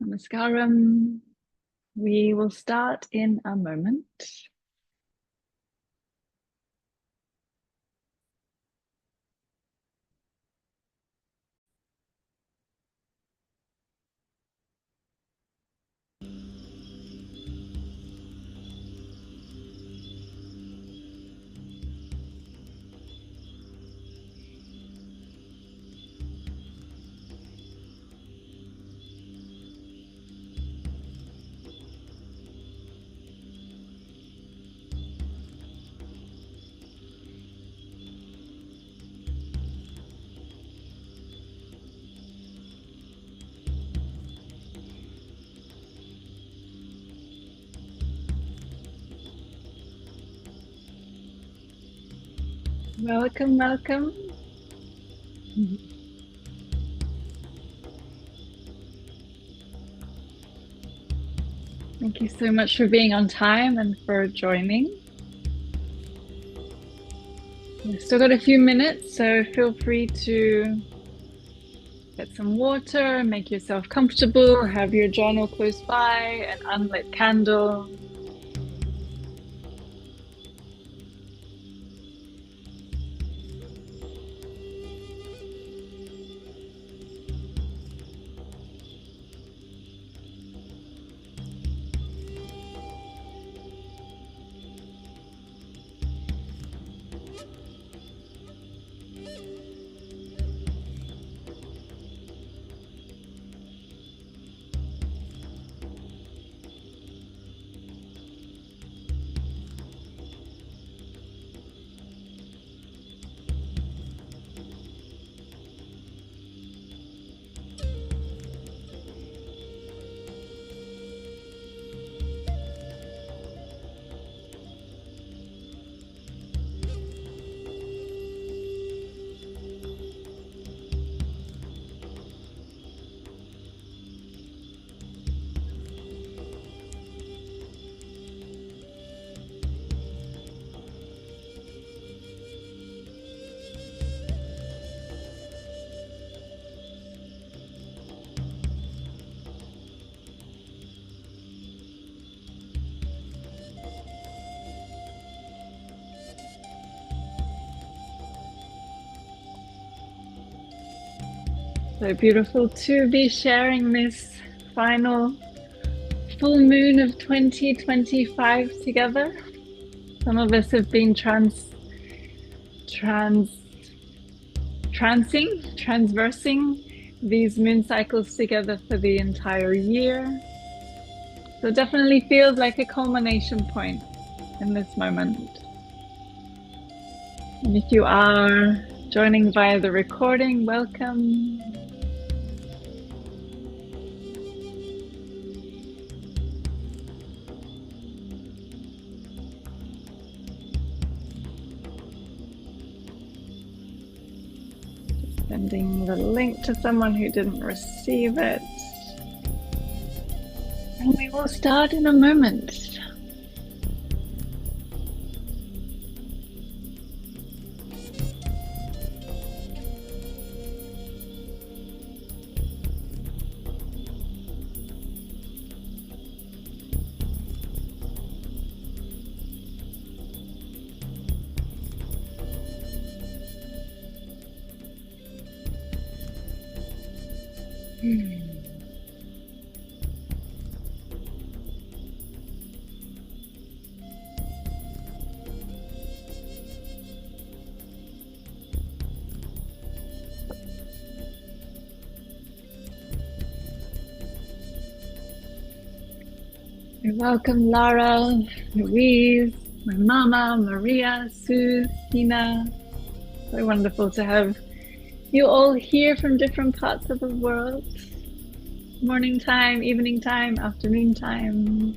Namaskaram. We will start in a moment. Welcome, welcome. Thank you so much for being on time and for joining. We've still got a few minutes, so feel free to get some water, make yourself comfortable, have your journal close by, an unlit candle. So beautiful to be sharing this final full moon of 2025 together. Some of us have been transversing these moon cycles together for the entire year. So it definitely feels like a culmination point in this moment. And if you are joining via the recording, welcome. Sending the link to someone who didn't receive it. And we will start in a moment. Welcome, Lara, Louise, my mama, Maria, Sue, Tina. So wonderful to have you all here from different parts of the world. Morning time, evening time, afternoon time.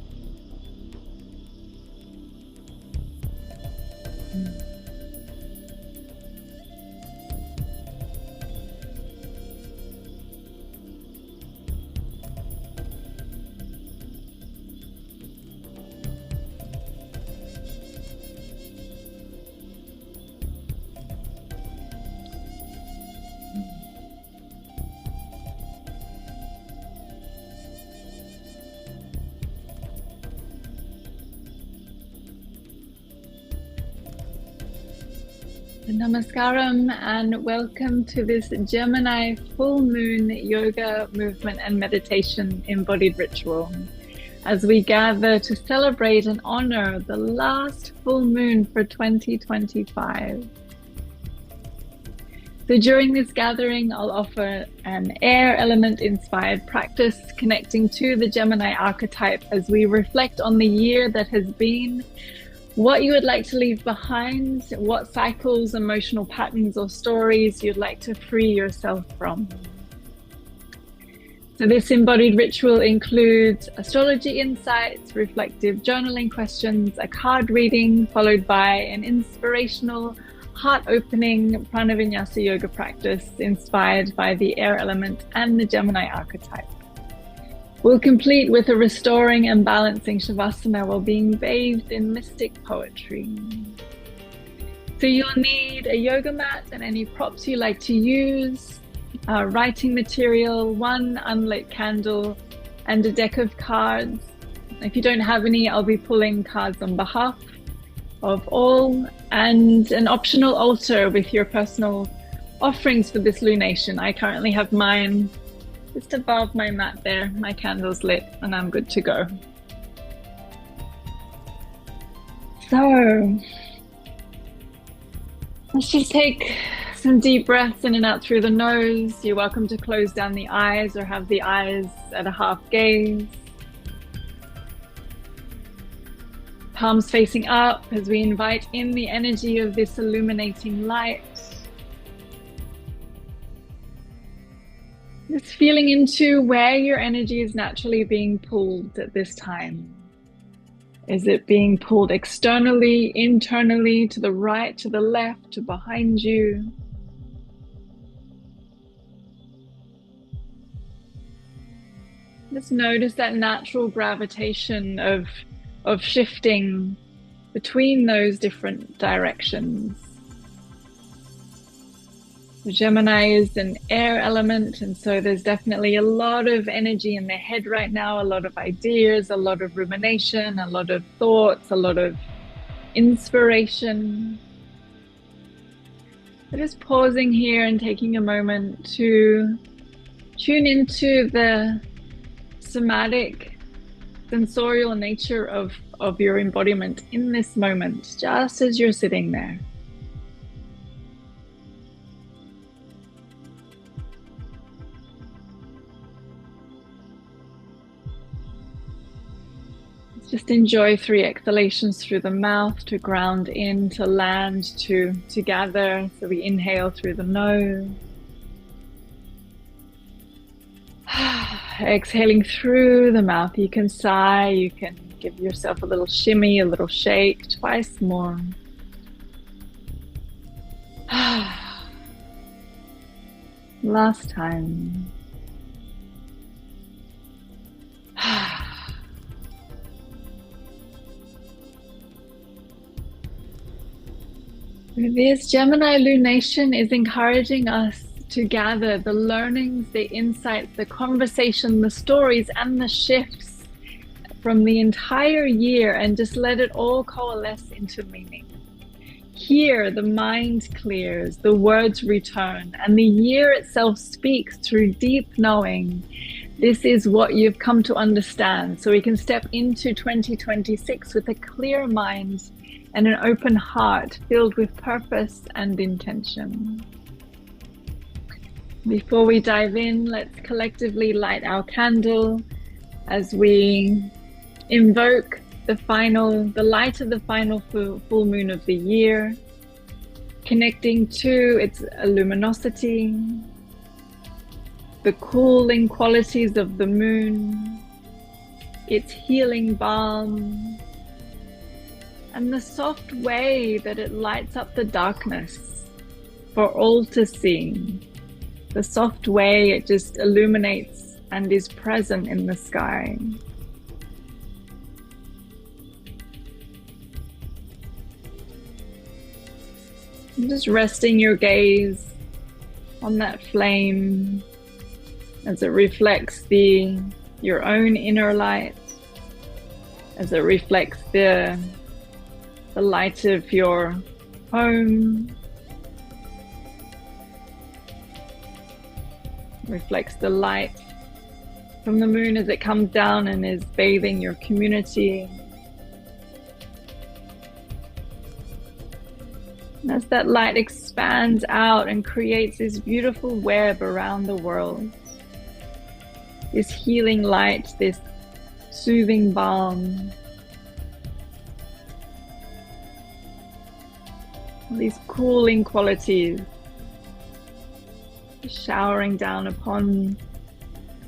Namaskaram and welcome to this Gemini Full Moon Yoga movement and meditation embodied ritual as we gather to celebrate and honor the last full moon for 2025. So during this gathering, I'll offer an air element inspired practice connecting to the Gemini archetype as we reflect on the year that has been, what you would like to leave behind, what cycles, emotional patterns, or stories you'd like to free yourself from. So this embodied ritual includes astrology insights, reflective journaling questions, a card reading, followed by an inspirational, heart-opening prana-vinyasa yoga practice inspired by the air element and the Gemini archetype. We'll complete with a restoring and balancing shavasana while being bathed in mystic poetry. So you'll need a yoga mat and any props you like to use, writing material, one unlit candle, and a deck of cards. If you don't have any, I'll be pulling cards on behalf of all, and an optional altar with your personal offerings for this lunation. I currently have mine just above my mat there. My candle's lit and I'm good to go. So let's just take some deep breaths in and out through the nose. You're welcome to close down the eyes or have the eyes at a half gaze. Palms facing up as we invite in the energy of this illuminating light. Just feeling into where your energy is naturally being pulled at this time. Is it being pulled externally, internally, to the right, to the left, to behind you? Just notice that natural gravitation of shifting between those different directions. Gemini is an air element, and so there's definitely a lot of energy in their head right now, a lot of ideas, a lot of rumination, a lot of thoughts, a lot of inspiration. So just pausing here and taking a moment to tune into the somatic, sensorial nature of your embodiment in this moment, just as you're sitting there. Just enjoy 3 exhalations through the mouth to ground in, to land, to gather. So we inhale through the nose. Exhaling through the mouth. You can sigh, you can give yourself a little shimmy, a little shake, twice more. Last time. This Gemini lunation is encouraging us to gather the learnings, the insights, the conversation, the stories, and the shifts from the entire year and just let it all coalesce into meaning. Here, the mind clears, the words return, and the year itself speaks through deep knowing. This is what you've come to understand, so we can step into 2026 with a clear mind and an open heart filled with purpose and intention. Before we dive in, let's collectively light our candle as we invoke the light of the final full moon of the year, connecting to its luminosity, the cooling qualities of the moon, its healing balm, and the soft way that it lights up the darkness for all to see. The soft way it just illuminates and is present in the sky. And just resting your gaze on that flame as it reflects your own inner light, as it reflects the light of your home, reflects the light from the moon as it comes down and is bathing your community. And as that light expands out and creates this beautiful web around the world, this healing light, this soothing balm, these cooling qualities showering down upon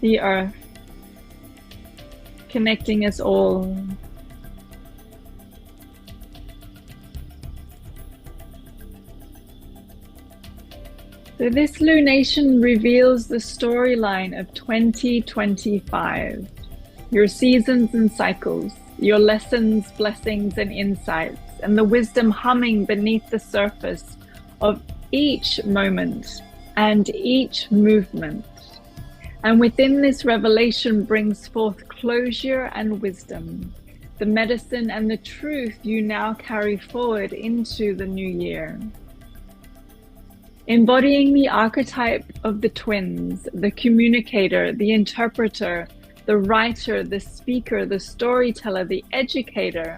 the earth, connecting us all. So this lunation reveals the storyline of 2025, your seasons and cycles, your lessons, blessings, and insights, and the wisdom humming beneath the surface of each moment and each movement. And within this revelation brings forth closure and wisdom, the medicine and the truth you now carry forward into the new year. Embodying the archetype of the twins, the communicator, the interpreter, the writer, the speaker, the storyteller, the educator.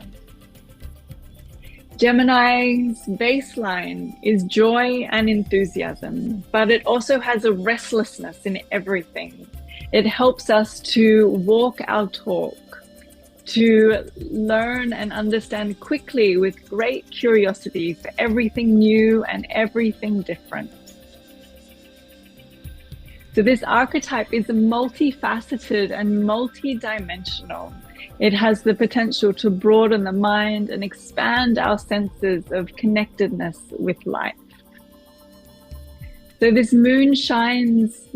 Gemini's baseline is joy and enthusiasm, but it also has a restlessness in everything. It helps us to walk our talk, to learn and understand quickly with great curiosity for everything new and everything different. So this archetype is multifaceted and multidimensional. It has the potential to broaden the mind and expand our senses of connectedness with life. So this moon shines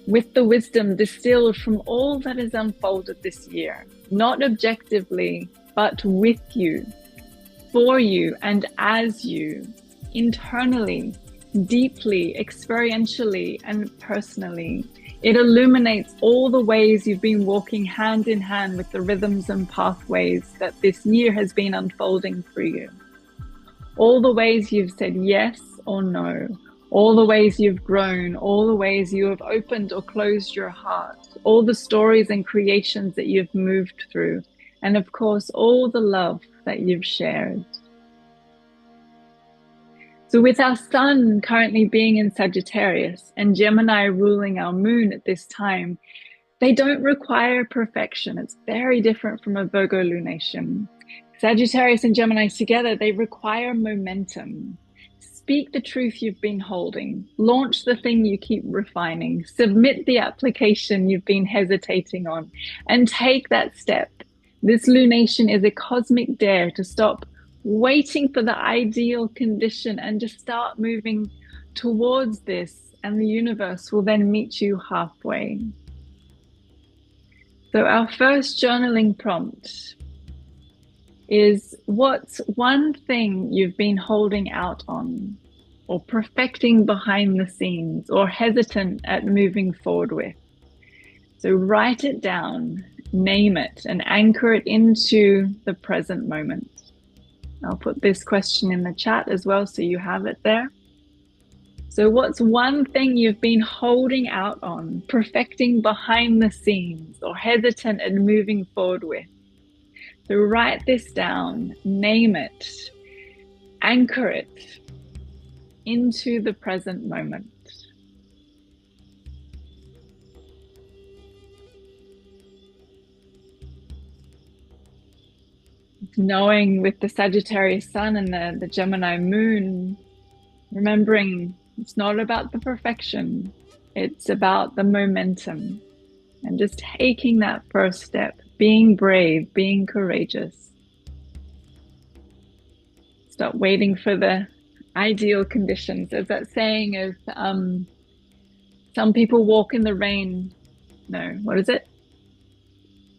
with the wisdom distilled from all that has unfolded this year, not objectively, but with you, for you, and as you, internally, deeply, experientially, and personally. It illuminates all the ways you've been walking hand in hand with the rhythms and pathways that this year has been unfolding for you. All the ways you've said yes or no, all the ways you've grown, all the ways you have opened or closed your heart, all the stories and creations that you've moved through, and of course, all the love that you've shared. So with our sun currently being in Sagittarius and Gemini ruling our moon at this time, they don't require perfection. It's very different from a Virgo lunation. Sagittarius and Gemini together, they require momentum. Speak the truth you've been holding. Launch the thing you keep refining. Submit the application you've been hesitating on, and take that step. This lunation is a cosmic dare to stop waiting for the ideal condition and just start moving towards this, and the universe will then meet you halfway. So our first journaling prompt is, what's one thing you've been holding out on, or perfecting behind the scenes, or hesitant at moving forward with? So write it down, name it, and anchor it into the present moment. I'll put this question in the chat as well, so you have it there. So what's one thing you've been holding out on, perfecting behind the scenes, or hesitant at moving forward with? So write this down, name it, anchor it into the present moment. Knowing with the Sagittarius sun and the Gemini moon, remembering it's not about the perfection, it's about the momentum, and just taking that first step, being brave, being courageous. Stop waiting for the ideal conditions. There's that saying of some people walk in the rain. No, what is it?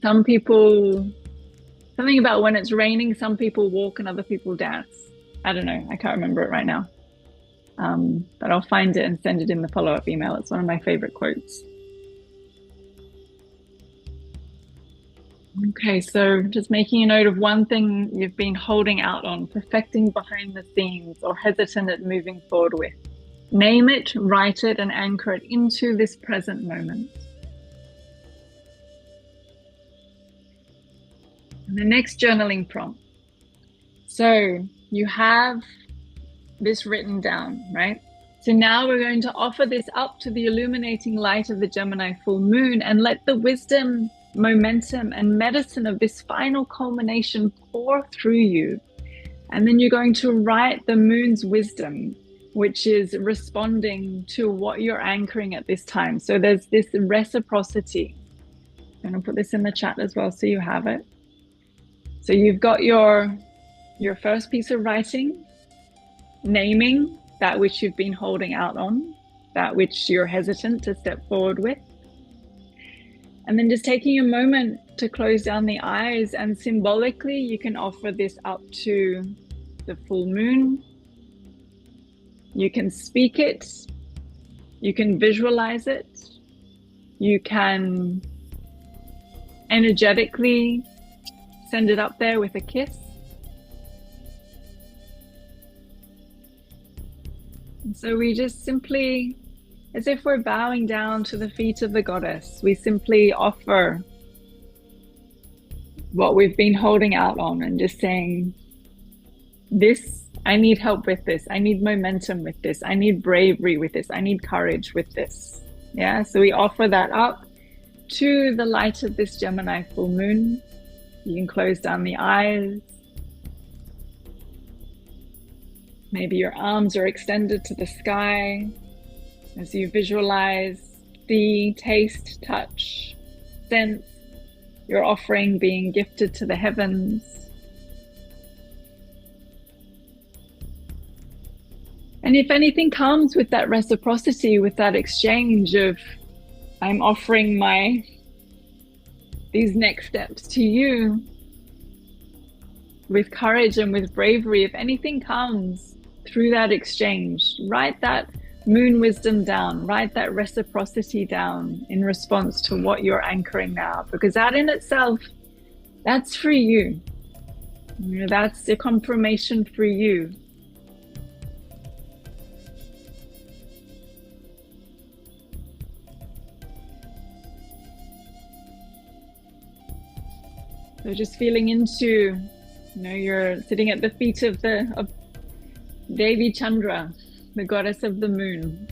Something about when it's raining, some people walk and other people dance. I don't know. I can't remember it right now. But I'll find it and send it in the follow-up email. It's one of my favorite quotes. Okay, so just making a note of one thing you've been holding out on, perfecting behind the scenes, or hesitant at moving forward with. Name it, write it, and anchor it into this present moment. And the next journaling prompt. So you have this written down, right? So now we're going to offer this up to the illuminating light of the Gemini full moon and let the wisdom, momentum, and medicine of this final culmination pour through you. And then you're going to write the moon's wisdom, which is responding to what you're anchoring at this time. So there's this reciprocity. I'm going to put this in the chat as well so you have it. So you've got your first piece of writing, naming that which you've been holding out on, that which you're hesitant to step forward with. And then just taking a moment to close down the eyes, and symbolically you can offer this up to the full moon. You can speak it, you can visualize it, you can energetically send it up there with a kiss. And so we just simply, as if we're bowing down to the feet of the goddess, we simply offer what we've been holding out on and just saying, this, I need help with this. I need momentum with this. I need bravery with this. I need courage with this. Yeah, so we offer that up to the light of this Gemini full moon. You can close down the eyes. Maybe your arms are extended to the sky as you visualize, see, taste, touch, sense your offering being gifted to the heavens. And if anything comes with that reciprocity, with that exchange of, I'm offering these next steps to you with courage and with bravery, if anything comes through that exchange, write that moon wisdom down, write that reciprocity down in response to what you're anchoring now, because that in itself, that's for you. You know, that's the confirmation for you. So just feeling into, you're sitting at the feet of Devi Chandra, the goddess of the moon.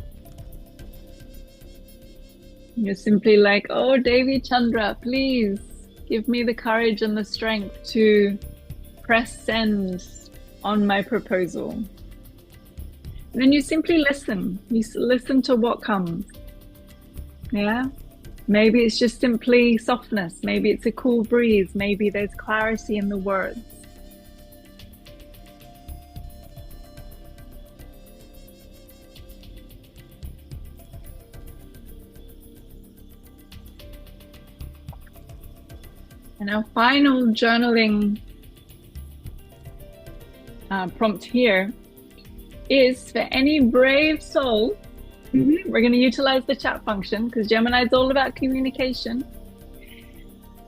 You're simply like, oh, Devi Chandra, please give me the courage and the strength to press send on my proposal. And then you simply listen. You listen to what comes. Yeah? Maybe it's just simply softness. Maybe it's a cool breeze. Maybe there's clarity in the words. And our final journaling prompt here is for any brave soul. We're going to utilize the chat function because Gemini is all about communication.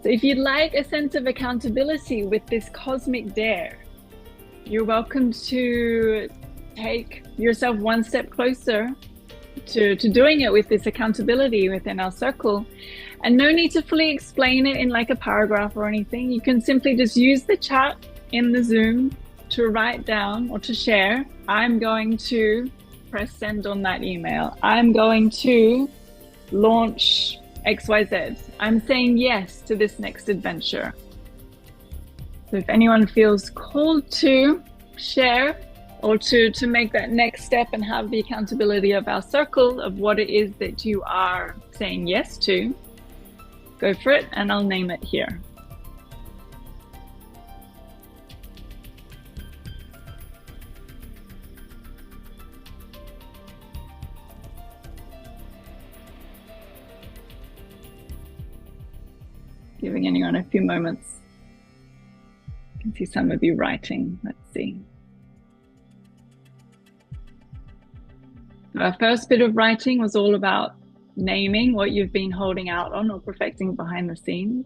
So if you'd like a sense of accountability with this cosmic dare, you're welcome to take yourself one step closer to doing it with this accountability within our circle. And no need to fully explain it in like a paragraph or anything. You can simply just use the chat in the Zoom to write down or to share. I'm going to press send on that email. I'm going to launch XYZ. I'm saying yes to this next adventure. So if anyone feels called to share or to make that next step and have the accountability of our circle of what it is that you are saying yes to, go for it, and I'll name it here. Giving anyone a few moments. I can see some of you writing. Let's see. Our first bit of writing was all about naming what you've been holding out on or perfecting behind the scenes.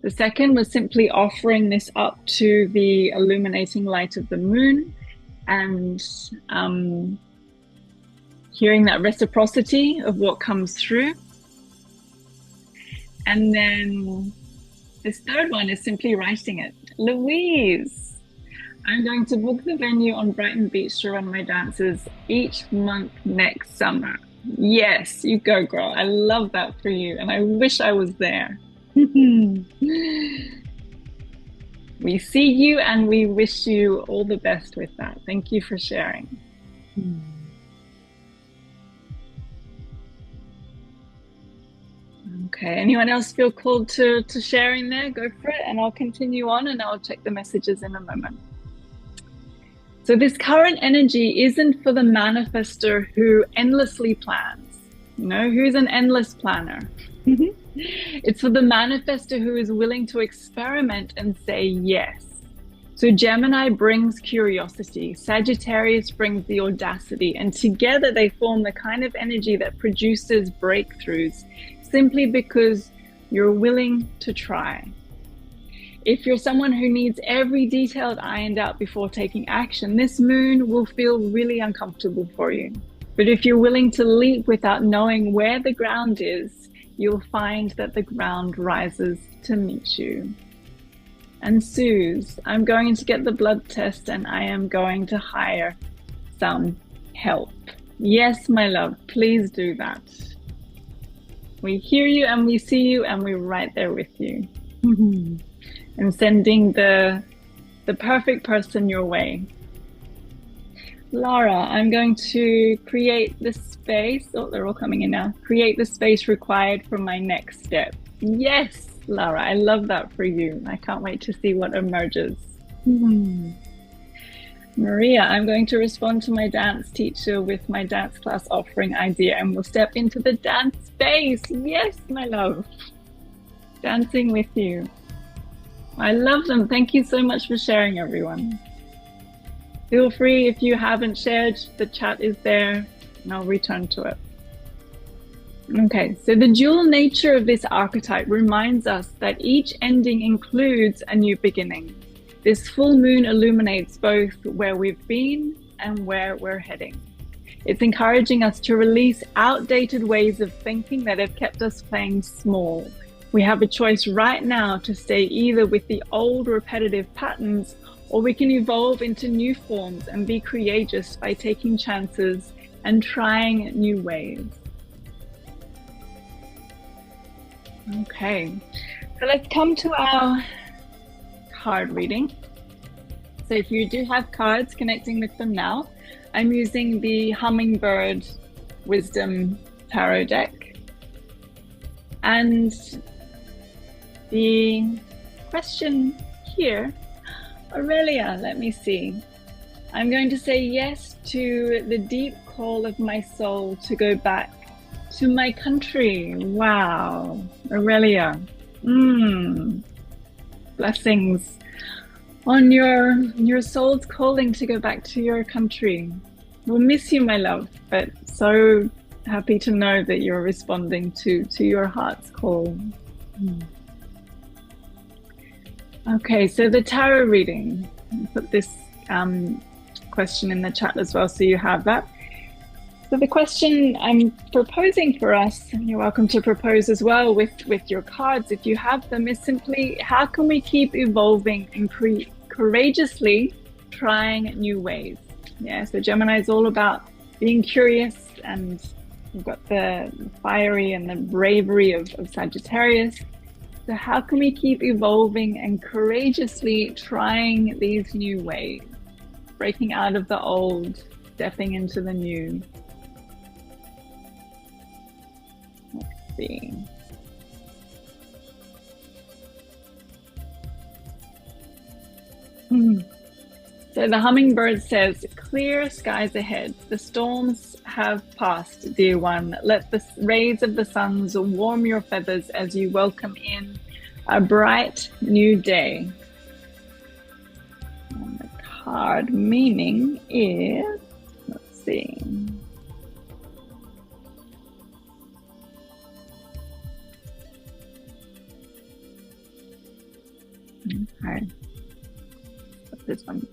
The second was simply offering this up to the illuminating light of the moon and hearing that reciprocity of what comes through. And then this third one is simply writing it. Louise, I'm going to book the venue on Brighton Beach to run my dances each month next summer. Yes, you go, girl. I love that for you. And I wish I was there. We see you and we wish you all the best with that. Thank you for sharing. Okay, anyone else feel called to sharing there? Go for it, and I'll continue on and I'll check the messages in a moment. So this current energy isn't for the manifestor who endlessly plans. You know, who's an endless planner? It's for the manifestor who is willing to experiment and say yes. So Gemini brings curiosity, Sagittarius brings the audacity, and together they form the kind of energy that produces breakthroughs, simply because you're willing to try. If you're someone who needs every detail ironed out before taking action, this moon will feel really uncomfortable for you. But if you're willing to leap without knowing where the ground is, you'll find that the ground rises to meet you. And Suze, I'm going to get the blood test and I am going to hire some help. Yes, my love, please do that. We hear you and we see you and we're right there with you. And sending the perfect person your way. Lara, I'm going to create the space. Oh, they're all coming in now. Create the space required for my next step. Yes, Lara, I love that for you. I can't wait to see what emerges. Maria, I'm going to respond to my dance teacher with my dance class offering idea and we'll step into the dance space. Yes, my love. Dancing with you. I love them. Thank you so much for sharing, everyone. Feel free, if you haven't shared, the chat is there and I'll return to it. Okay, so the dual nature of this archetype reminds us that each ending includes a new beginning. This full moon illuminates both where we've been and where we're heading. It's encouraging us to release outdated ways of thinking that have kept us playing small. We have a choice right now to stay either with the old repetitive patterns, or we can evolve into new forms and be courageous by taking chances and trying new ways. Okay, so let's come to our card reading. So if you do have cards, connecting with them now, I'm using the Hummingbird Wisdom Tarot deck. And the question here, Aurelia, let me see. I'm going to say yes to the deep call of my soul to go back to my country. Wow, Aurelia. Blessings on your soul's calling to go back to your country. We'll miss you, my love, but so happy to know that you're responding to your heart's call. Okay, so the tarot reading. I'll put this question in the chat as well so you have that. So the question I'm proposing for us, and you're welcome to propose as well with your cards if you have them, is simply how can we keep evolving and courageously trying new ways? Yeah, so Gemini is all about being curious, and we've got the fiery and the bravery of Sagittarius. So how can we keep evolving and courageously trying these new ways? Breaking out of the old, stepping into the new. Let's see. So the hummingbird says, clear skies ahead. The storms have passed, dear one. Let the rays of the suns warm your feathers as you welcome in a bright new day. And the card meaning is, let's see. Okay. This one.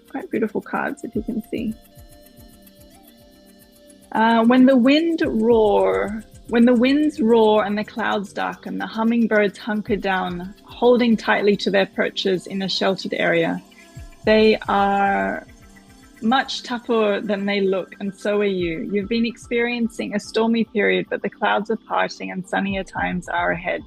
Quite beautiful cards, if you can see. When the winds roar and the clouds darken, the hummingbirds hunker down, holding tightly to their perches in a sheltered area. They are much tougher than they look, and so are you. You've been experiencing a stormy period, but the clouds are parting and sunnier times are ahead.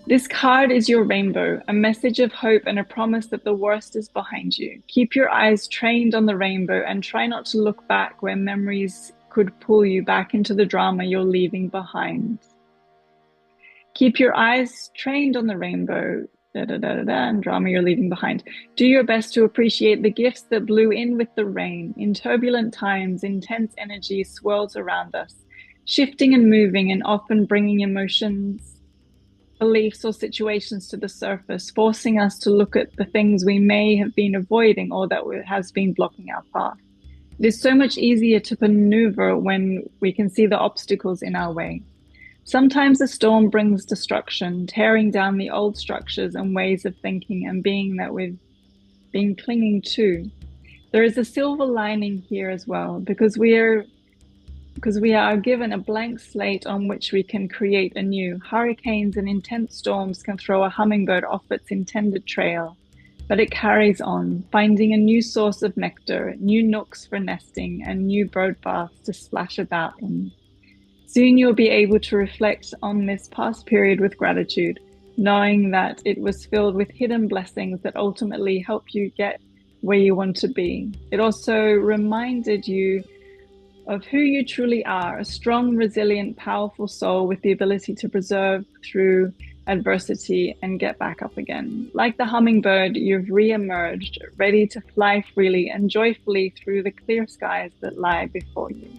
This card is your rainbow, a message of hope and a promise that the worst is behind you. Keep your eyes trained on the rainbow and try not to look back where memories could pull you back into the drama you're leaving behind. Keep your eyes trained on the rainbow, and drama you're leaving behind. Do your best to appreciate the gifts that blew in with the rain. In turbulent times, intense energy swirls around us, shifting and moving and often bringing emotions, beliefs, or situations to the surface, forcing us to look at the things we may have been avoiding or that has been blocking our path. It is so much easier to maneuver when we can see the obstacles in our way. Sometimes a storm brings destruction, tearing down the old structures and ways of thinking and being that we've been clinging to. There is a silver lining here as well, because we are given a blank slate on which we can create anew. Hurricanes and intense storms can throw a hummingbird off its intended trail, but it carries on, finding a new source of nectar, new nooks for nesting, and new bird baths to splash about in. Soon you'll be able to reflect on this past period with gratitude, knowing that it was filled with hidden blessings that ultimately help you get where you want to be. It also reminded you of who you truly are, a strong, resilient, powerful soul with the ability to preserve through adversity and get back up again. Like the hummingbird, you've re-emerged, ready to fly freely and joyfully through the clear skies that lie before you.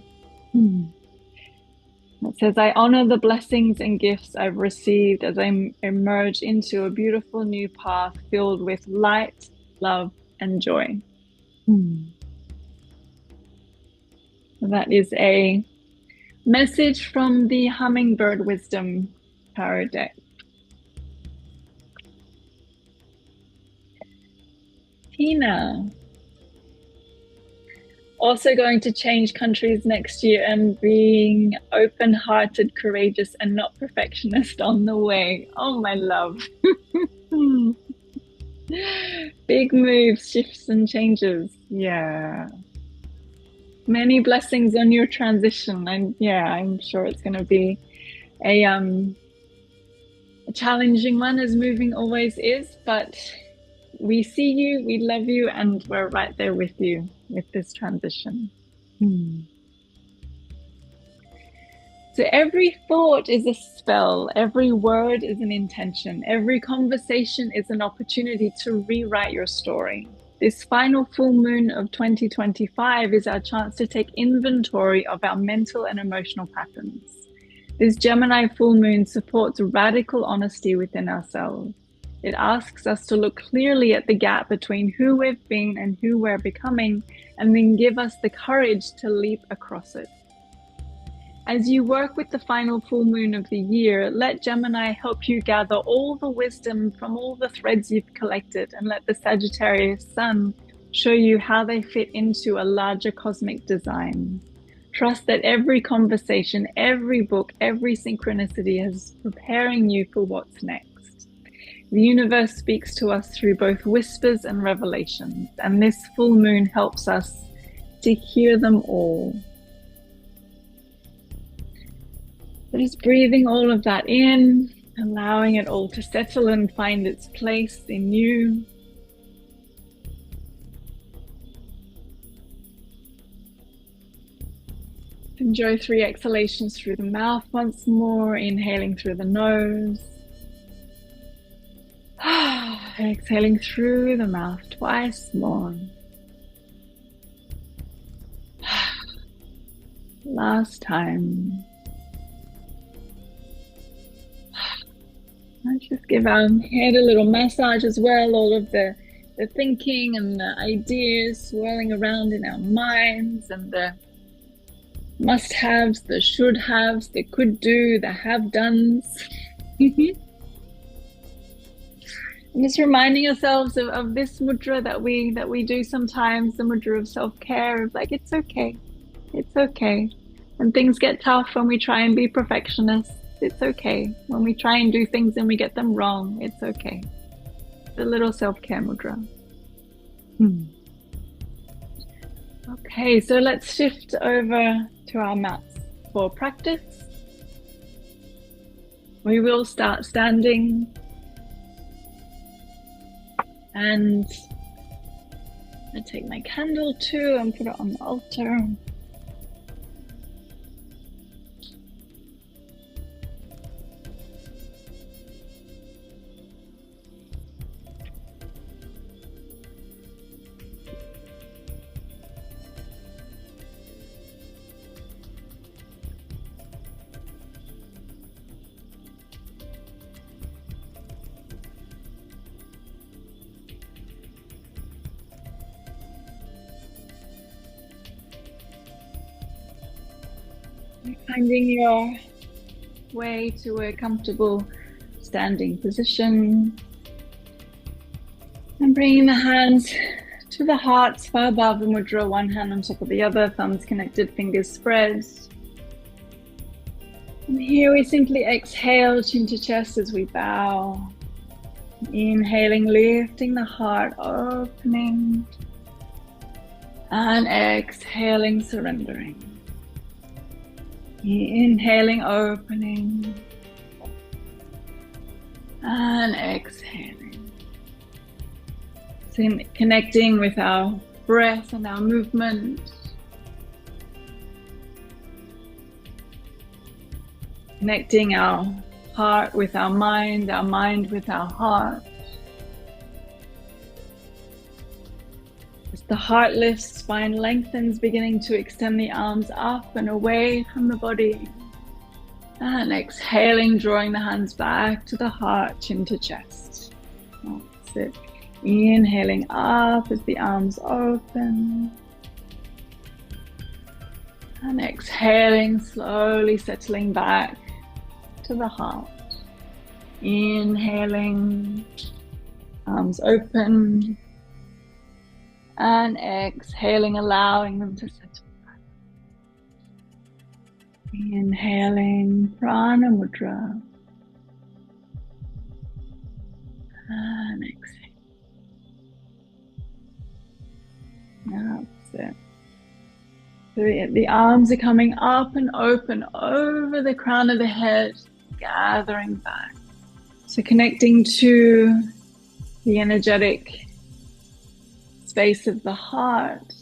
It says, I honor the blessings and gifts I've received as I emerge into a beautiful new path filled with light, love, and joy. That is a message from the Hummingbird Wisdom Tarot deck. Tina. Also going to change countries next year and being open-hearted, courageous, and not perfectionist on the way. Oh, my love. Big moves, shifts, and changes. Yeah. Many blessings on your transition. And yeah, I'm sure it's going to be a challenging one, as moving always is, but we see you, we love you, and we're right there with you with this transition. So every thought is a spell, every word is an intention, every conversation is an opportunity to rewrite your story. This final full moon of 2025 is our chance to take inventory of our mental and emotional patterns. This Gemini full moon supports radical honesty within ourselves. It asks us to look clearly at the gap between who we've been and who we're becoming, and then give us the courage to leap across it. As you work with the final full moon of the year, let Gemini help you gather all the wisdom from all the threads you've collected, and let the Sagittarius sun show you how they fit into a larger cosmic design. Trust that every conversation, every book, every synchronicity is preparing you for what's next. The universe speaks to us through both whispers and revelations, and this full moon helps us to hear them all. So just breathing all of that in, allowing it all to settle and find its place in you. Enjoy 3 exhalations through the mouth once more, inhaling through the nose. Exhaling through the mouth twice more. Last time. Let's just give our head a little massage as well. All of the thinking and the ideas swirling around in our minds, and the must-haves, the should-haves, the could-do, the have-dones. And just reminding ourselves of this mudra that we do sometimes, the mudra of self-care, of like, it's okay. It's okay. When things get tough, when we try and be perfectionists, it's okay. When we try and do things and we get them wrong, it's okay. The little self-care mudra. Okay, so let's shift over to our mats for practice. We will start standing, and I take my candle too and put it on the altar. Finding your way to a comfortable standing position and bringing the hands to the heart, Svabhava Mudra, one hand on top of the other, thumbs connected, fingers spread. And here we simply exhale, chin to chest as we bow. Inhaling, lifting the heart, opening, and exhaling, surrendering. Inhaling, opening, and exhaling. So connecting with our breath and our movement. Connecting our heart with our mind with our heart. As the heart lifts, spine lengthens, beginning to extend the arms up and away from the body. And exhaling, drawing the hands back to the heart, chin to chest. That's it. Inhaling up as the arms open. And exhaling, slowly settling back to the heart. Inhaling, arms open. And exhaling, allowing them to settle back. Inhaling, Prana Mudra. And exhale. That's it. So the arms are coming up and open over the crown of the head, gathering back. So connecting to the energetic space of the heart,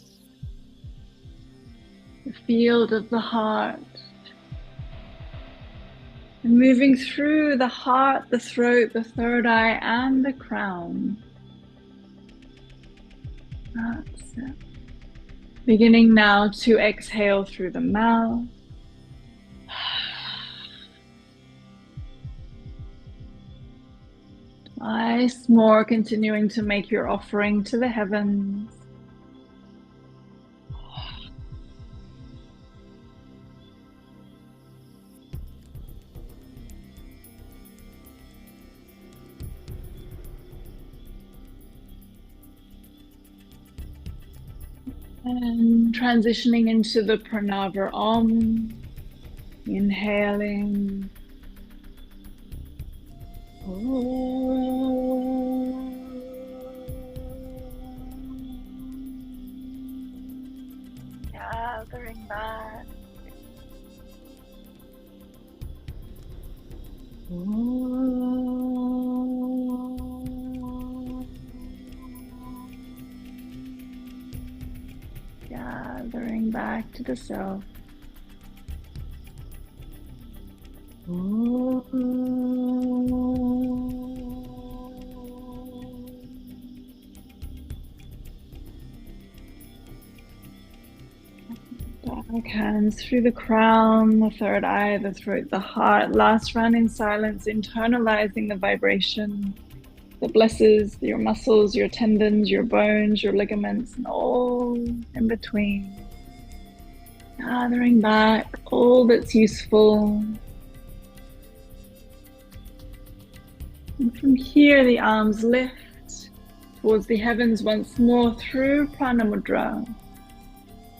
the field of the heart, and moving through the heart, the throat, the third eye, and the crown. That's it. Beginning now to exhale through the mouth. Twice more, continuing to make your offering to the heavens. And transitioning into the Pranava Om, inhaling. Gathering back. Gathering back to the self. Dark hands through the crown, the third eye, the throat, the heart. Last round in silence, internalizing the vibration that blesses your muscles, your tendons, your bones, your ligaments, and all in between. Gathering back all that's useful. And from here, the arms lift towards the heavens once more through Prana Mudra.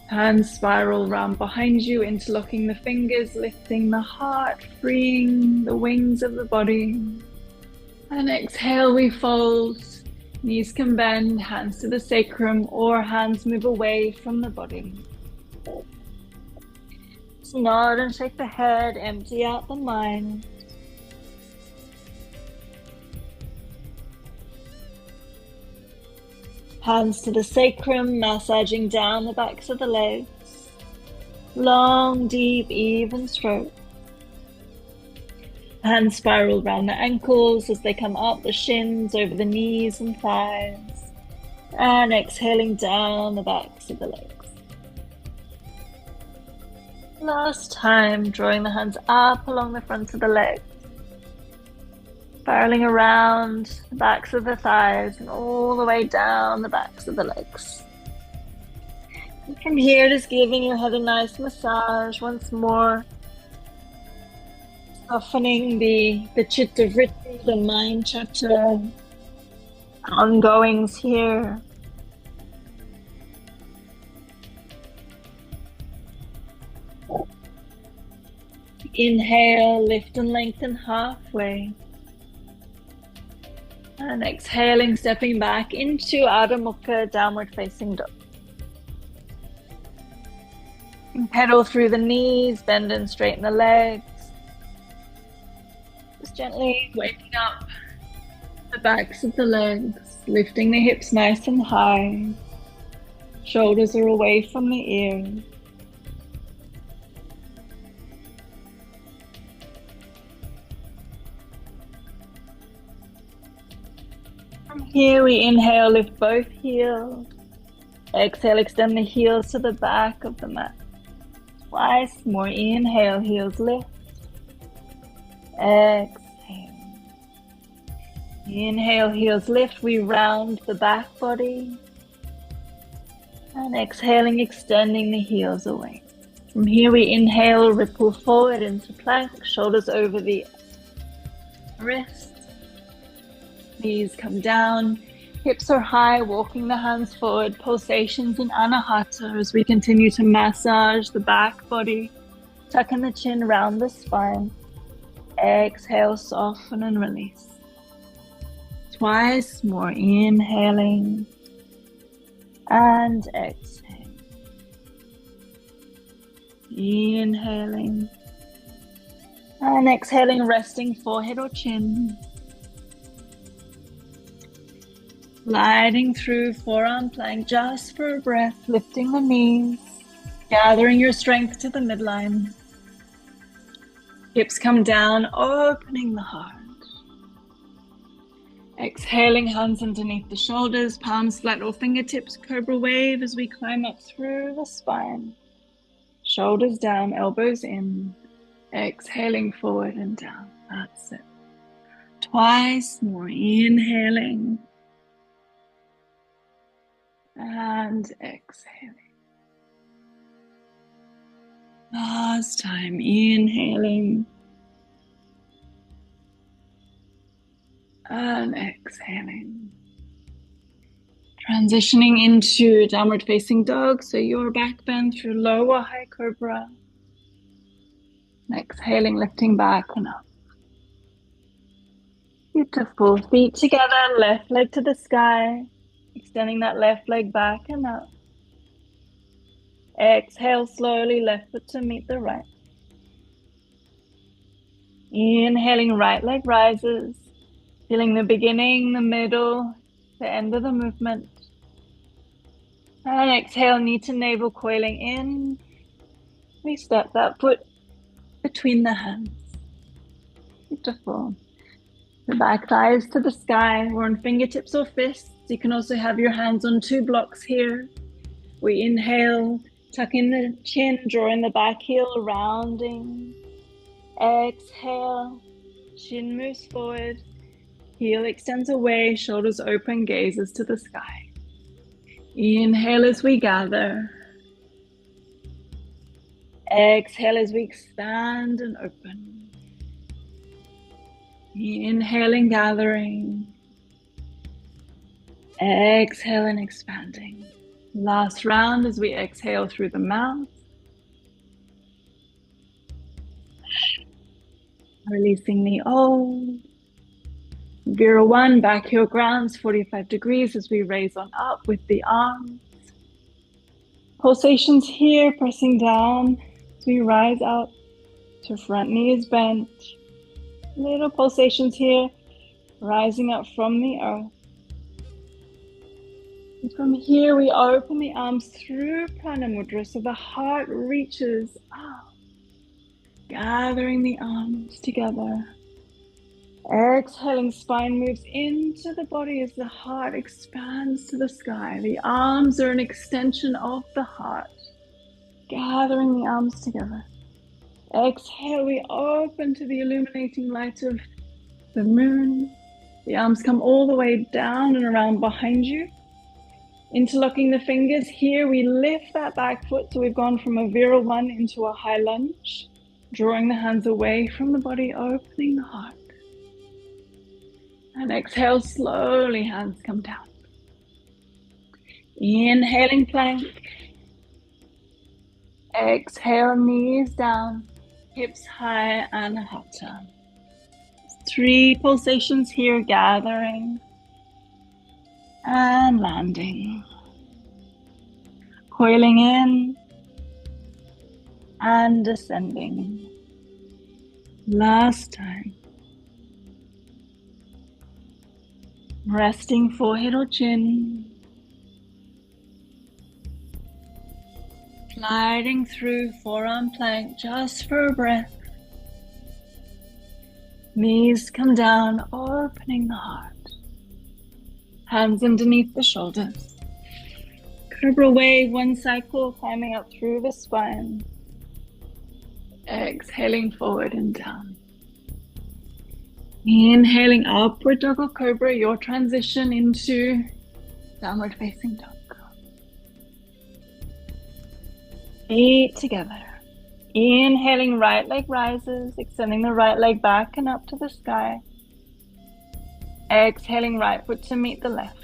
Hands spiral round behind you, interlocking the fingers, lifting the heart, freeing the wings of the body. And exhale, we fold. Knees can bend, hands to the sacrum, or hands move away from the body. Just nod and shake the head, empty out the mind. Hands to the sacrum, massaging down the backs of the legs. Long, deep, even stroke. Hands spiral around the ankles as they come up the shins, over the knees and thighs. And exhaling down the backs of the legs. Last time, drawing the hands up along the fronts of the legs. Spiraling around the backs of the thighs and all the way down the backs of the legs. And from here, just giving your head a nice massage once more. Softening the chitta vritti, the mind chatter, ongoings here. Inhale, lift and lengthen halfway. And exhaling, stepping back into Adho Mukha, downward facing dog. And pedal through the knees, bend and straighten the legs. Just gently waking up the backs of the legs, lifting the hips nice and high. Shoulders are away from the ears. From here we inhale, lift both heels. Exhale, extend the heels to the back of the mat. Twice more. Inhale, heels lift. Exhale. Inhale, heels lift. We round the back body. And exhaling, extending the heels away. From here we inhale, ripple forward into plank. Shoulders over the wrists. Knees come down, hips are high, walking the hands forward, pulsations in Anahata as we continue to massage the back body, tucking the chin around the spine. Exhale, soften and release. Twice more, inhaling and exhale. Inhaling and exhaling, resting forehead or chin. Gliding through forearm plank just for a breath, lifting the knees, gathering your strength to the midline. Hips come down, opening the heart. Exhaling, hands underneath the shoulders, palms flat or fingertips, cobra wave as we climb up through the spine. Shoulders down, elbows in. Exhaling forward and down. That's it. Twice more, inhaling. And exhaling. Last time, inhaling and exhaling. Transitioning into downward facing dog, so your back bend through lower high cobra. Exhaling, lifting back and up. Beautiful. Feet together, left leg to the sky. Extending that left leg back and up. Exhale slowly, left foot to meet the right. Inhaling, right leg rises. Feeling the beginning, the middle, the end of the movement. And exhale, knee to navel, coiling in. We step that foot between the hands. Beautiful. The back thighs to the sky. We're on fingertips or fists. You can also have your hands on two blocks here. We inhale, tuck in the chin, draw in the back heel, rounding. Exhale, chin moves forward, heel extends away, shoulders open, gazes to the sky. Inhale as we gather. Exhale as we expand and open. Inhaling, gathering. Exhale and expanding. Last round as we exhale through the mouth. Releasing the old. Viral 1, back heel grounds, 45 degrees as we raise on up with the arms. Pulsations here, pressing down as we rise up to front knee is bent. Little pulsations here, rising up from the earth. And from here, we open the arms through Prana Mudra so the heart reaches up, gathering the arms together. Exhaling, spine moves into the body as the heart expands to the sky. The arms are an extension of the heart, gathering the arms together. Exhale, we open to the illuminating light of the moon. The arms come all the way down and around behind you. Interlocking the fingers, here we lift that back foot, so we've gone from a viral 1 into a high lunge, drawing the hands away from the body, opening the heart. And exhale, slowly hands come down. Inhaling plank. Exhale, knees down, hips high and hatha. 3 pulsations here, gathering and landing. Coiling in and descending. Last time. Resting forehead or chin. Sliding through forearm plank just for a breath. Knees come down, opening the heart. Hands underneath the shoulders. Cobra wave, 1 cycle, climbing up through the spine. Exhaling forward and down. Inhaling upward dog or cobra, your transition into downward facing dog. Feet together. Inhaling, right leg rises, extending the right leg back and up to the sky. Exhaling, right foot to meet the left.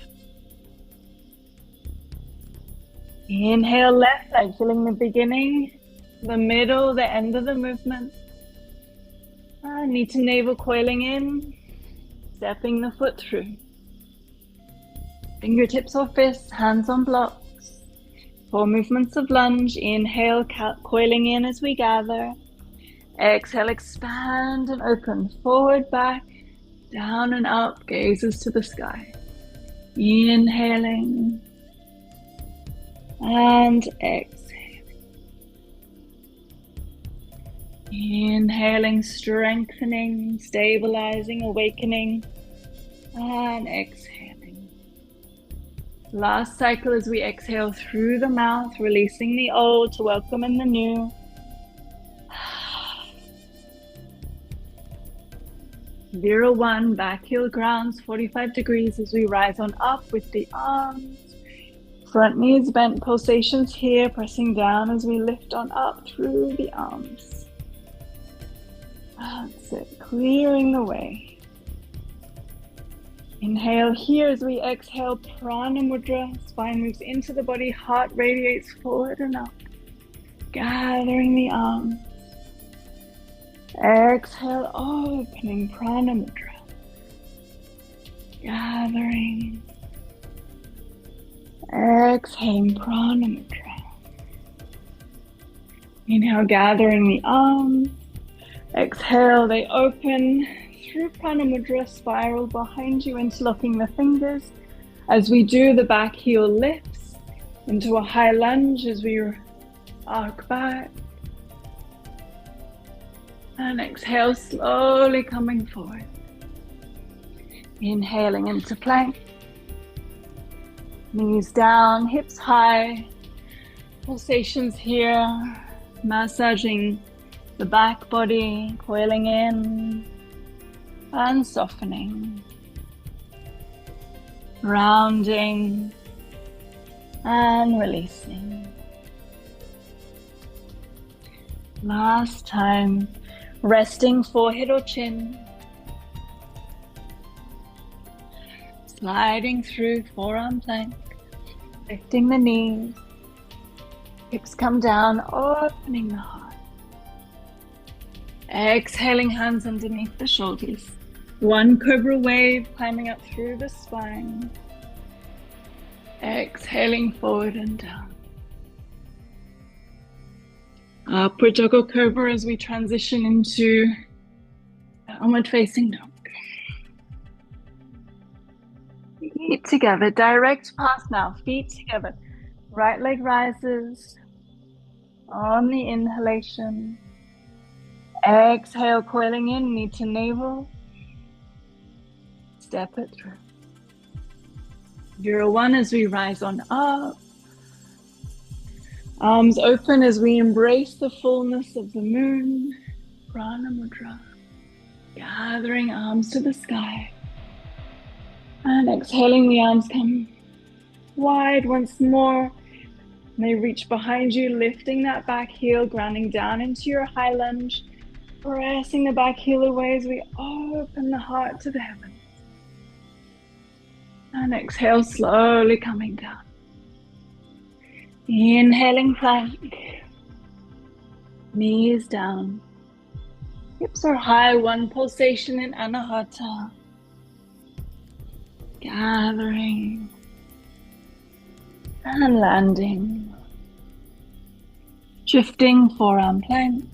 Inhale, left leg, feeling the beginning, the middle, the end of the movement. Knee to navel coiling in, stepping the foot through. Fingertips or fists, hands on blocks. 4 movements of lunge. Inhale, coiling in as we gather. Exhale, expand and open. Forward, back, down and up, gazes to the sky. Inhaling and exhaling. Inhaling, strengthening, stabilizing, awakening, and exhaling. Last cycle as we exhale through the mouth, releasing the old to welcome in the new. Viral 1, back heel grounds, 45 degrees as we rise on up with the arms. Front knees bent, pulsations here, pressing down as we lift on up through the arms. That's it, clearing the way. Inhale here as we exhale, Prana Mudra. Spine moves into the body, heart radiates forward and up, gathering the arms. Exhale, opening Prana Mudra, gathering. Exhaling, Prana Mudra. Inhale, gathering the arms. Exhale, they open through Prana Mudra, spiral behind you, interlocking the fingers. As we do, the back heel lifts into a high lunge as we arc back. And exhale, slowly coming forward. Inhaling into plank. Knees down, hips high. Pulsations here, massaging the back body, coiling in and softening. Rounding and releasing. Last time, resting forehead or chin. Sliding through forearm plank. Lifting the knees. Hips come down, opening the heart. Exhaling, hands underneath the shoulders. One cobra wave climbing up through the spine. Exhaling forward and down. Upward dog or cobra as we transition into downward facing dog. Feet together, direct path now, feet together. Right leg rises on the inhalation. Exhale, coiling in, knee to navel. Step it through. 0-1 as we rise on up. Arms open as we embrace the fullness of the moon. Prana Mudra. Gathering arms to the sky. And exhaling, the arms come wide once more. And they reach behind you, lifting that back heel, grounding down into your high lunge. Pressing the back heel away as we open the heart to the heavens. And exhale, slowly coming down. Inhaling plank. Knees down. Hips are high, one pulsation in Anahata. Gathering. And landing. Shifting, forearm plank.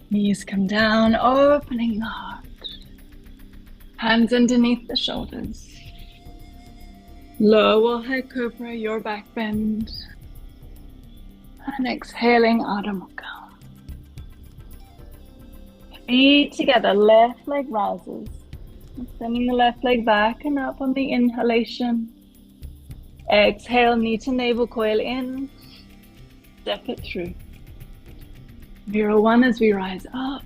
Knees come down, opening the heart. Hands underneath the shoulders. Lower head cobra, your back bend. And exhaling, Adho Mukha. Feet together, left leg rises. Sending the left leg back and up on the inhalation. Exhale, knee to navel, coil in. Step it through. 0-1 as we rise up.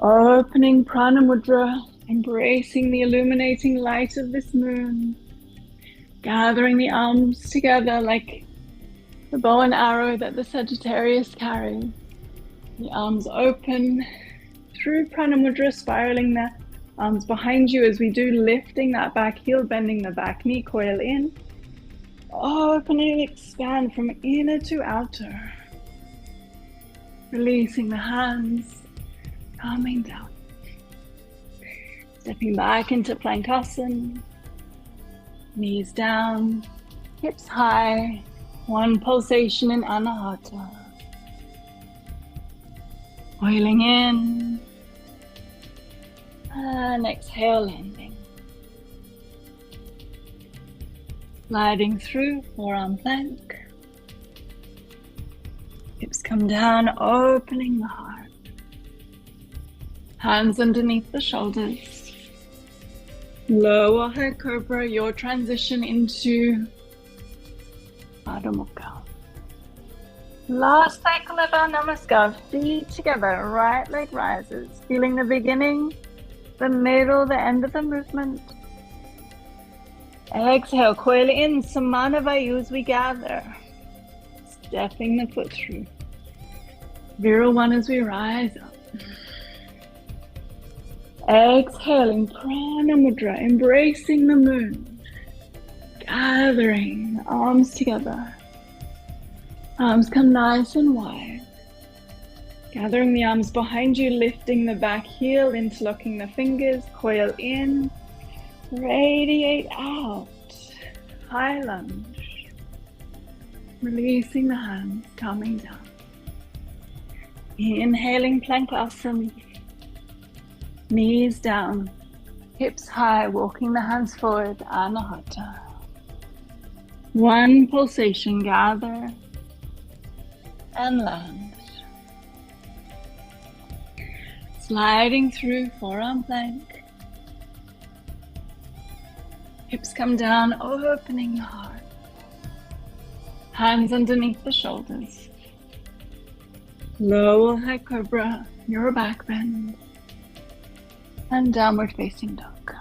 Opening Prana Mudra, embracing the illuminating light of this moon. Gathering the arms together like the bow and arrow that the Sagittarius carries. The arms open through Prana Mudra, spiraling the arms behind you as we do, lifting that back heel, bending the back knee, coil in. Open and expand from inner to outer. Releasing the hands, calming down. Stepping back into Plankasana. Knees down, hips high, one pulsation in Anahata. Coiling in. And exhale, landing. Sliding through, forearm plank. Hips come down, opening the heart. Hands underneath the shoulders. Lower head cobra, your transition into Adho Mukha. Last cycle of our namaskar, feet together, right leg rises. Feeling the beginning, the middle, the end of the movement. Exhale, coil in, Samana Vayu as we gather. Stepping the foot through. 0-1 as we rise up. Exhaling, Prana Mudra, embracing the moon. Gathering, arms together. Arms come nice and wide. Gathering the arms behind you, lifting the back heel, interlocking the fingers, coil in. Radiate out. High lunge. Releasing the hands, calming down. Inhaling Plankasana. Knees down. Hips high, walking the hands forward, Anahata. One pulsation, gather and land. Sliding through, forearm plank. Hips come down, opening the heart. Hands underneath the shoulders. Lower head cobra, your back bend. And downward facing dog.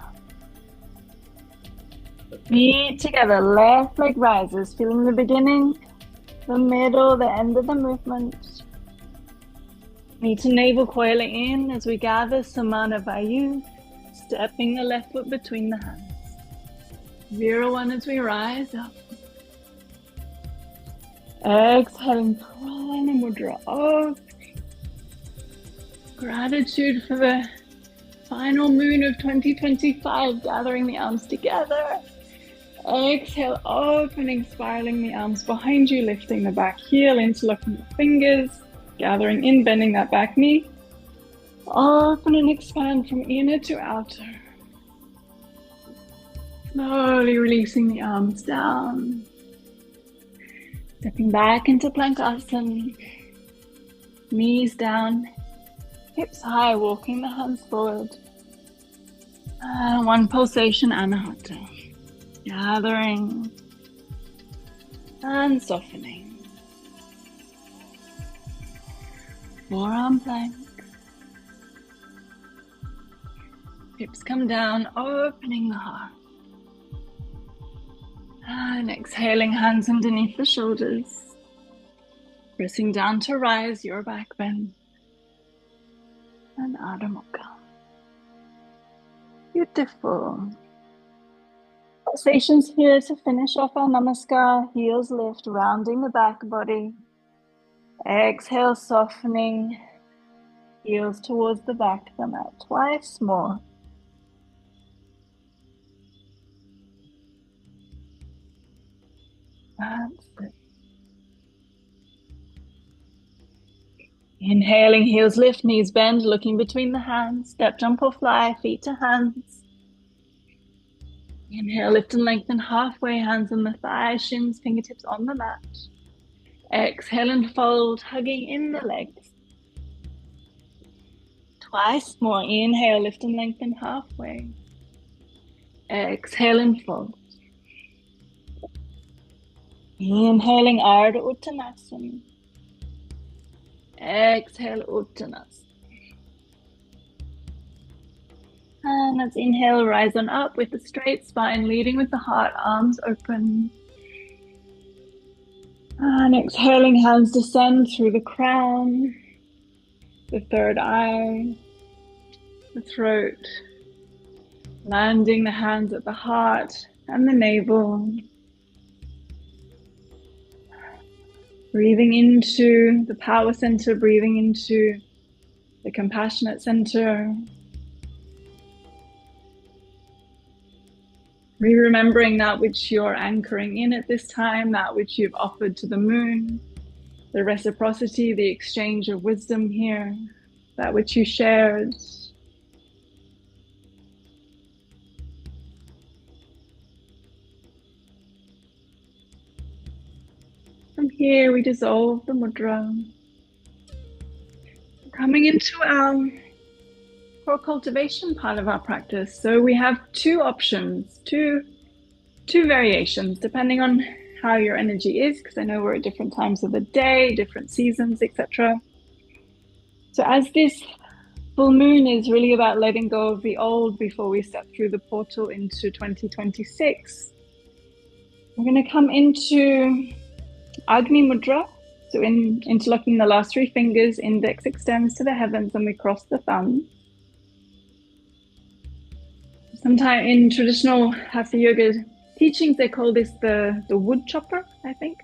Feet together, left leg rises, feeling the beginning, the middle, the end of the movement. Knee to navel, coiling in as we gather Samana Vayu, stepping the left foot between the hands. 0-1 as we rise up. Exhaling, Prana Mudra off. Gratitude for the final moon of 2025, gathering the arms together. Exhale, opening, spiraling the arms behind you, lifting the back heel, interlocking the fingers, gathering in, bending that back knee. Open and expand from inner to outer. Slowly releasing the arms down. Stepping back into Plankasana. Knees down, hips high, walking the hands forward. One pulsation, Anahata. Gathering and softening. Forearm plank. Hips come down, opening the heart. And exhaling, hands underneath the shoulders. Pressing down to rise, your back bend. And Adho Mukha. Beautiful. Pulsations here to finish off our namaskar. Heels lift, rounding the back body. Exhale, softening. Heels towards the back of the mat. Twice more. That's it. Inhaling, heels lift, knees bend, looking between the hands. Step, jump or fly, feet to hands. Inhale, lift and lengthen halfway, hands on the thighs, shins, fingertips on the mat. Exhale and fold, hugging in the legs. Twice more. Inhale, lift and lengthen halfway. Exhale and fold. Inhaling, Ardha Uttanasana. Exhale, Uttanasana. And let's inhale, rise on up with a straight spine, leading with the heart, arms open. And exhaling, hands descend through the crown, the third eye, the throat, landing the hands at the heart and the navel. Breathing into the power center, breathing into the compassionate center. Remembering that which you're anchoring in at this time, that which you've offered to the moon, the reciprocity, the exchange of wisdom here, that which you shared. From here, we dissolve the mudra. Coming into our core cultivation part of our practice. So we have two options, two variations, depending on how your energy is, because I know we're at different times of the day, different seasons, etc. So as this full moon is really about letting go of the old before we step through the portal into 2026, we're going to come into Agni Mudra, so interlocking the last three fingers, index extends to the heavens and we cross the thumb. Sometimes in traditional Hatha Yoga teachings, they call this the wood chopper, I think.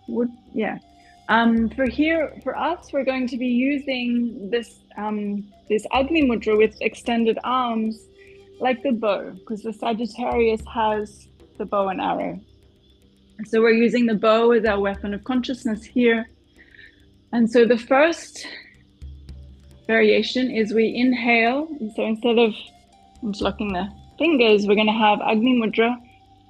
Wood, yeah. For us, we're going to be using this Agni Mudra with extended arms like the bow, because the Sagittarius has the bow and arrow. So we're using the bow as our weapon of consciousness here. And so the first variation is we inhale. And so instead of interlocking the fingers, we're going to have Agni Mudra.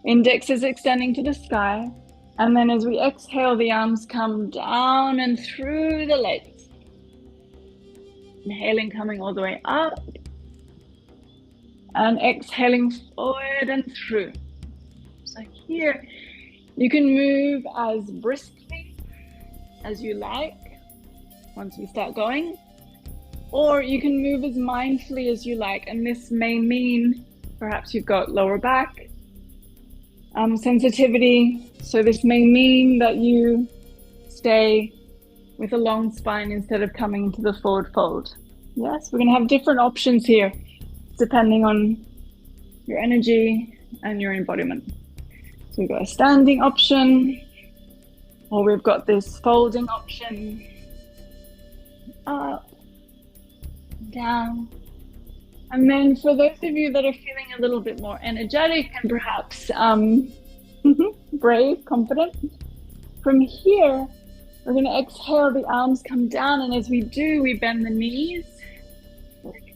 Index is extending to the sky. And then as we exhale, the arms come down and through the legs. Inhaling, coming all the way up. And exhaling forward and through. So here, you can move as briskly as you like once we start going, or you can move as mindfully as you like. And this may mean perhaps you've got lower back sensitivity. So this may mean that you stay with a long spine instead of coming into the forward fold. Yes, we're going to have different options here depending on your energy, and your embodiment. So we've got a standing option, or we've got this folding option, up, down. And then for those of you that are feeling a little bit more energetic and perhaps brave, confident, from here, we're going to exhale, the arms come down, and as we do, we bend the knees,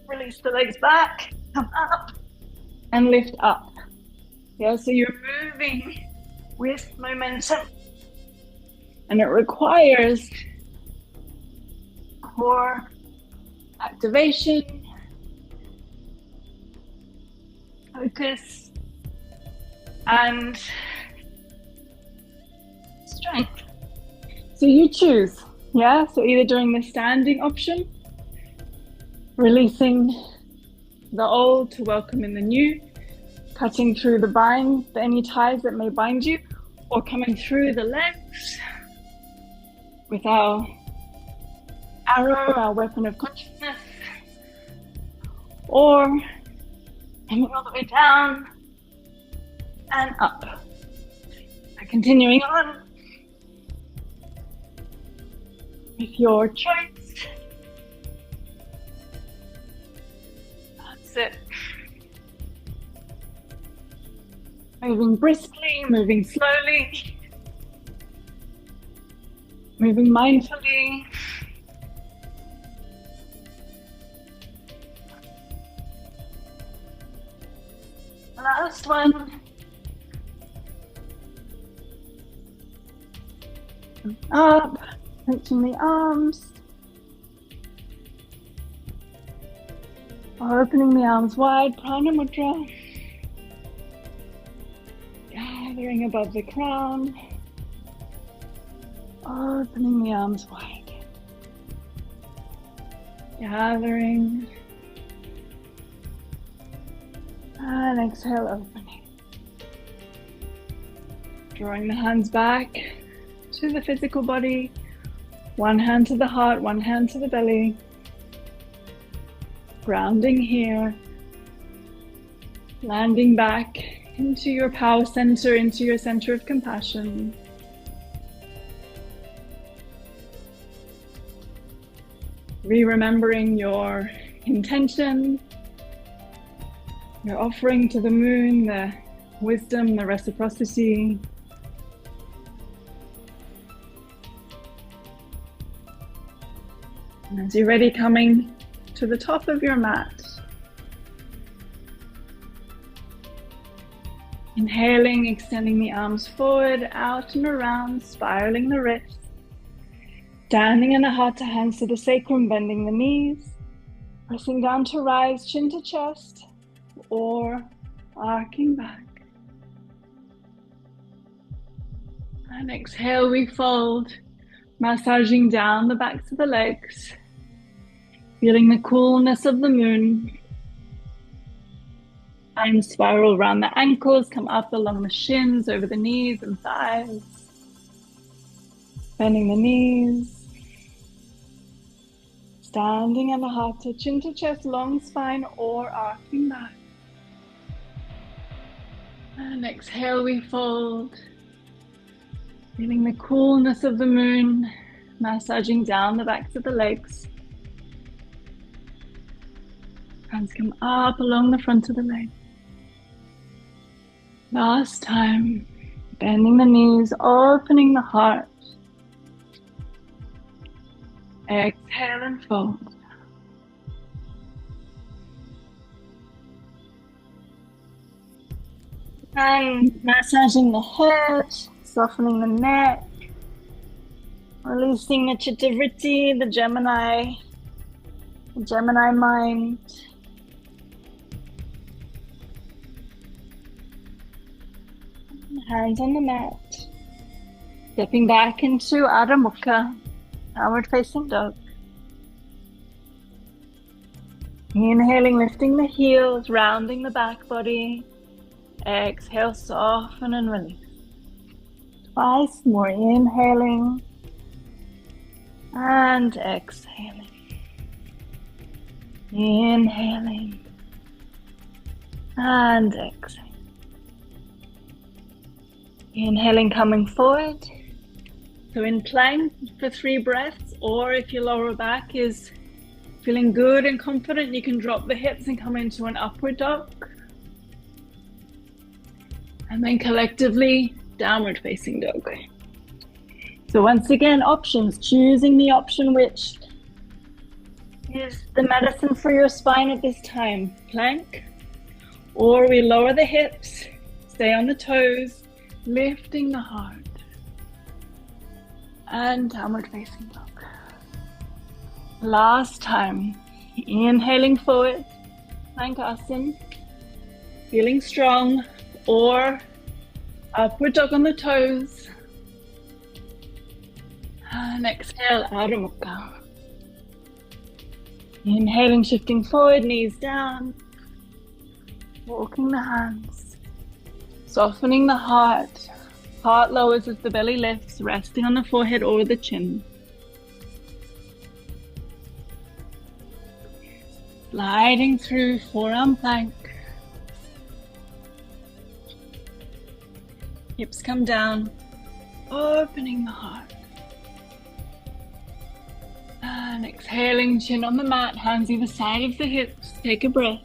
release the legs back, come up, and lift up. Yeah, so you're moving with momentum, and it requires core activation, focus, and strength. So you choose, yeah? So either doing the standing option, releasing the old to welcome in the new, cutting through any ties that may bind you, or coming through the legs with our arrow, our weapon of consciousness, or coming all the way down and up. And continuing on with your choice. That's it. Moving briskly, moving slowly, moving mindfully. Last one. Up, reaching the arms. Or opening the arms wide, Prana Mudra. Gathering above the crown. Opening the arms wide. Gathering. And exhale, opening. Drawing the hands back to the physical body. One hand to the heart, one hand to the belly. Grounding here. Landing back into your power center, into your center of compassion. Remembering your intention. Your offering to the moon, the wisdom, the reciprocity. And as you're ready, coming to the top of your mat. Inhaling, extending the arms forward, out and around, spiraling the wrists. Standing in the heart to hands to the sacrum, bending the knees. Pressing down to rise, chin to chest, or arcing back. And exhale, we fold, massaging down the backs of the legs, feeling the coolness of the moon. And spiral around the ankles, come up along the shins, over the knees and thighs. Bending the knees. Standing in the heart to chin to chest, long spine, or arcing back. And exhale, we fold. Feeling the coolness of the moon, massaging down the backs of the legs. Hands come up along the front of the leg. Last time, bending the knees, opening the heart. Exhale and fold. And massaging the head, softening the neck, releasing the Chitta Vritti, the Gemini mind. Hands on the mat. Stepping back into Adho Mukha, downward facing dog. Inhaling, lifting the heels, rounding the back body. Exhale, soften and release. Twice more, inhaling and exhaling. Inhaling and exhaling. Inhaling, coming forward. So in plank for 3 breaths, or if your lower back is feeling good and confident, you can drop the hips and come into an upward dog. And then collectively, downward facing dog. So once again, options, choosing the option which is the medicine for your spine at this time. Plank, or we lower the hips, stay on the toes, lifting the heart. And downward facing dog. Last time, inhaling forward, Plank-asana, feeling strong, or upward dog on the toes. And exhale, Adho Mukha. Inhaling, shifting forward, knees down, walking the hands, softening the heart. Heart lowers as the belly lifts, resting on the forehead or the chin. Sliding through forearm plank. Hips come down, opening the heart. And exhaling, chin on the mat, hands either side of the hips. Take a breath.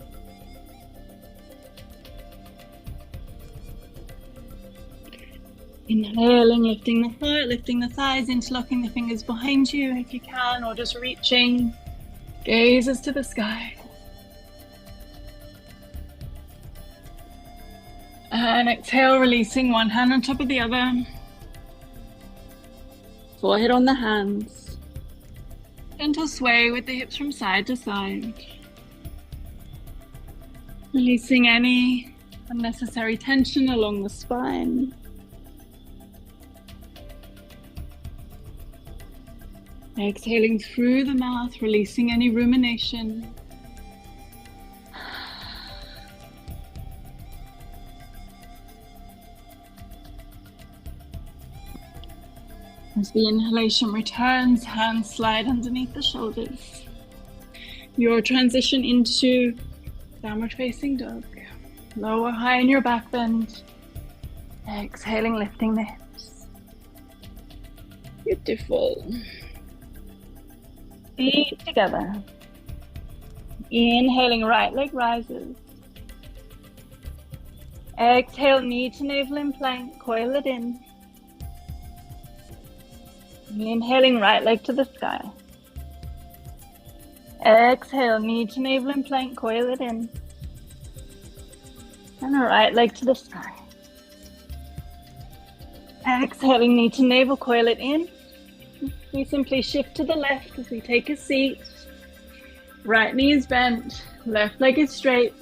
Inhaling, lifting the heart, lifting the thighs, interlocking the fingers behind you if you can, or just reaching, gazes to the sky. And exhale, releasing one hand on top of the other. Forehead on the hands. Gentle sway with the hips from side to side. Releasing any unnecessary tension along the spine. Exhaling through the mouth, releasing any rumination. As the inhalation returns, hands slide underneath the shoulders. Your transition into downward facing dog. Lower high in your back bend. Exhaling, lifting the hips. Beautiful. Feet together. Inhaling, right leg rises. Exhale, knee to navel in plank, coil it in. Inhaling, right leg to the sky. Exhale, knee to navel in plank, coil it in. And the right leg to the sky. Exhaling, knee to navel, coil it in. We simply shift to the left as we take a seat. Right knee is bent, left leg is straight,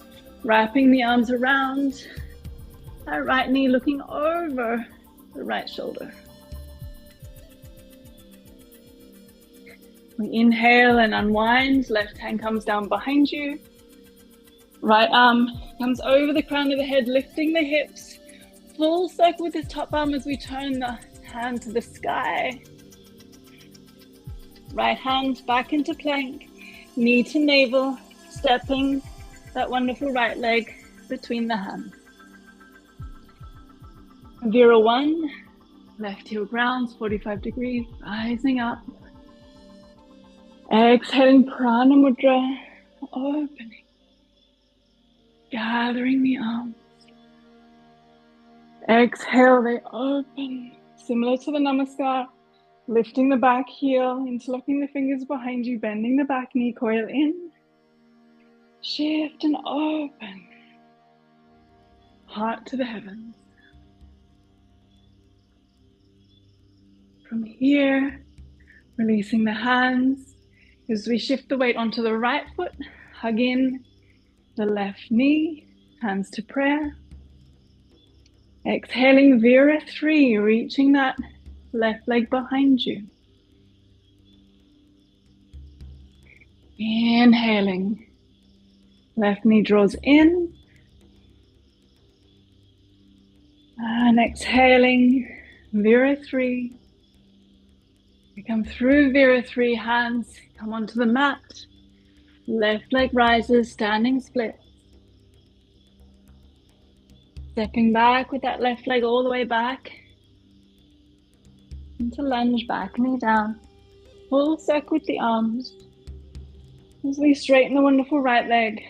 wrapping the arms around. That right knee looking over the right shoulder. We inhale and unwind, left hand comes down behind you. Right arm comes over the crown of the head, lifting the hips. Full circle with the top arm as we turn the hand to the sky. Right hand back into plank, knee to navel, stepping that wonderful right leg between the hands. Vira 1, left heel grounds, 45 degrees, rising up. Exhaling, Prana Mudra, opening, gathering the arms. Exhale, they open, similar to the Namaskar. Lifting the back heel, interlocking the fingers behind you, bending the back knee, coil in. Shift and open. Heart to the heavens. From here, releasing the hands as we shift the weight onto the right foot, hug in the left knee, hands to prayer. Exhaling, Vira 3, reaching that left leg behind you. Inhaling, left knee draws in. And exhaling, Vira 3. We come through Vira 3, hands come onto the mat. Left leg rises, standing split. Stepping back with that left leg all the way back. Into lunge, back knee down. Full circle with the arms. As we straighten the wonderful right leg.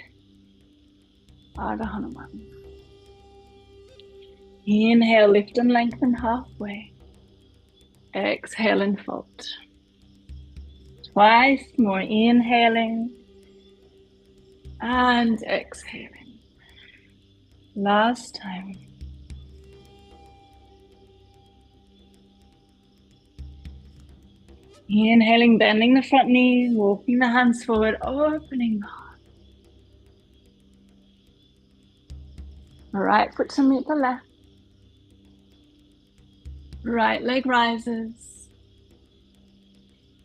Ardha Hanuman. Inhale, lift and lengthen halfway. Exhale and fold. Twice more, inhaling and exhaling. Last time. Inhaling, bending the front knee, walking the hands forward, opening the heart. Right foot to meet the left. Right leg rises.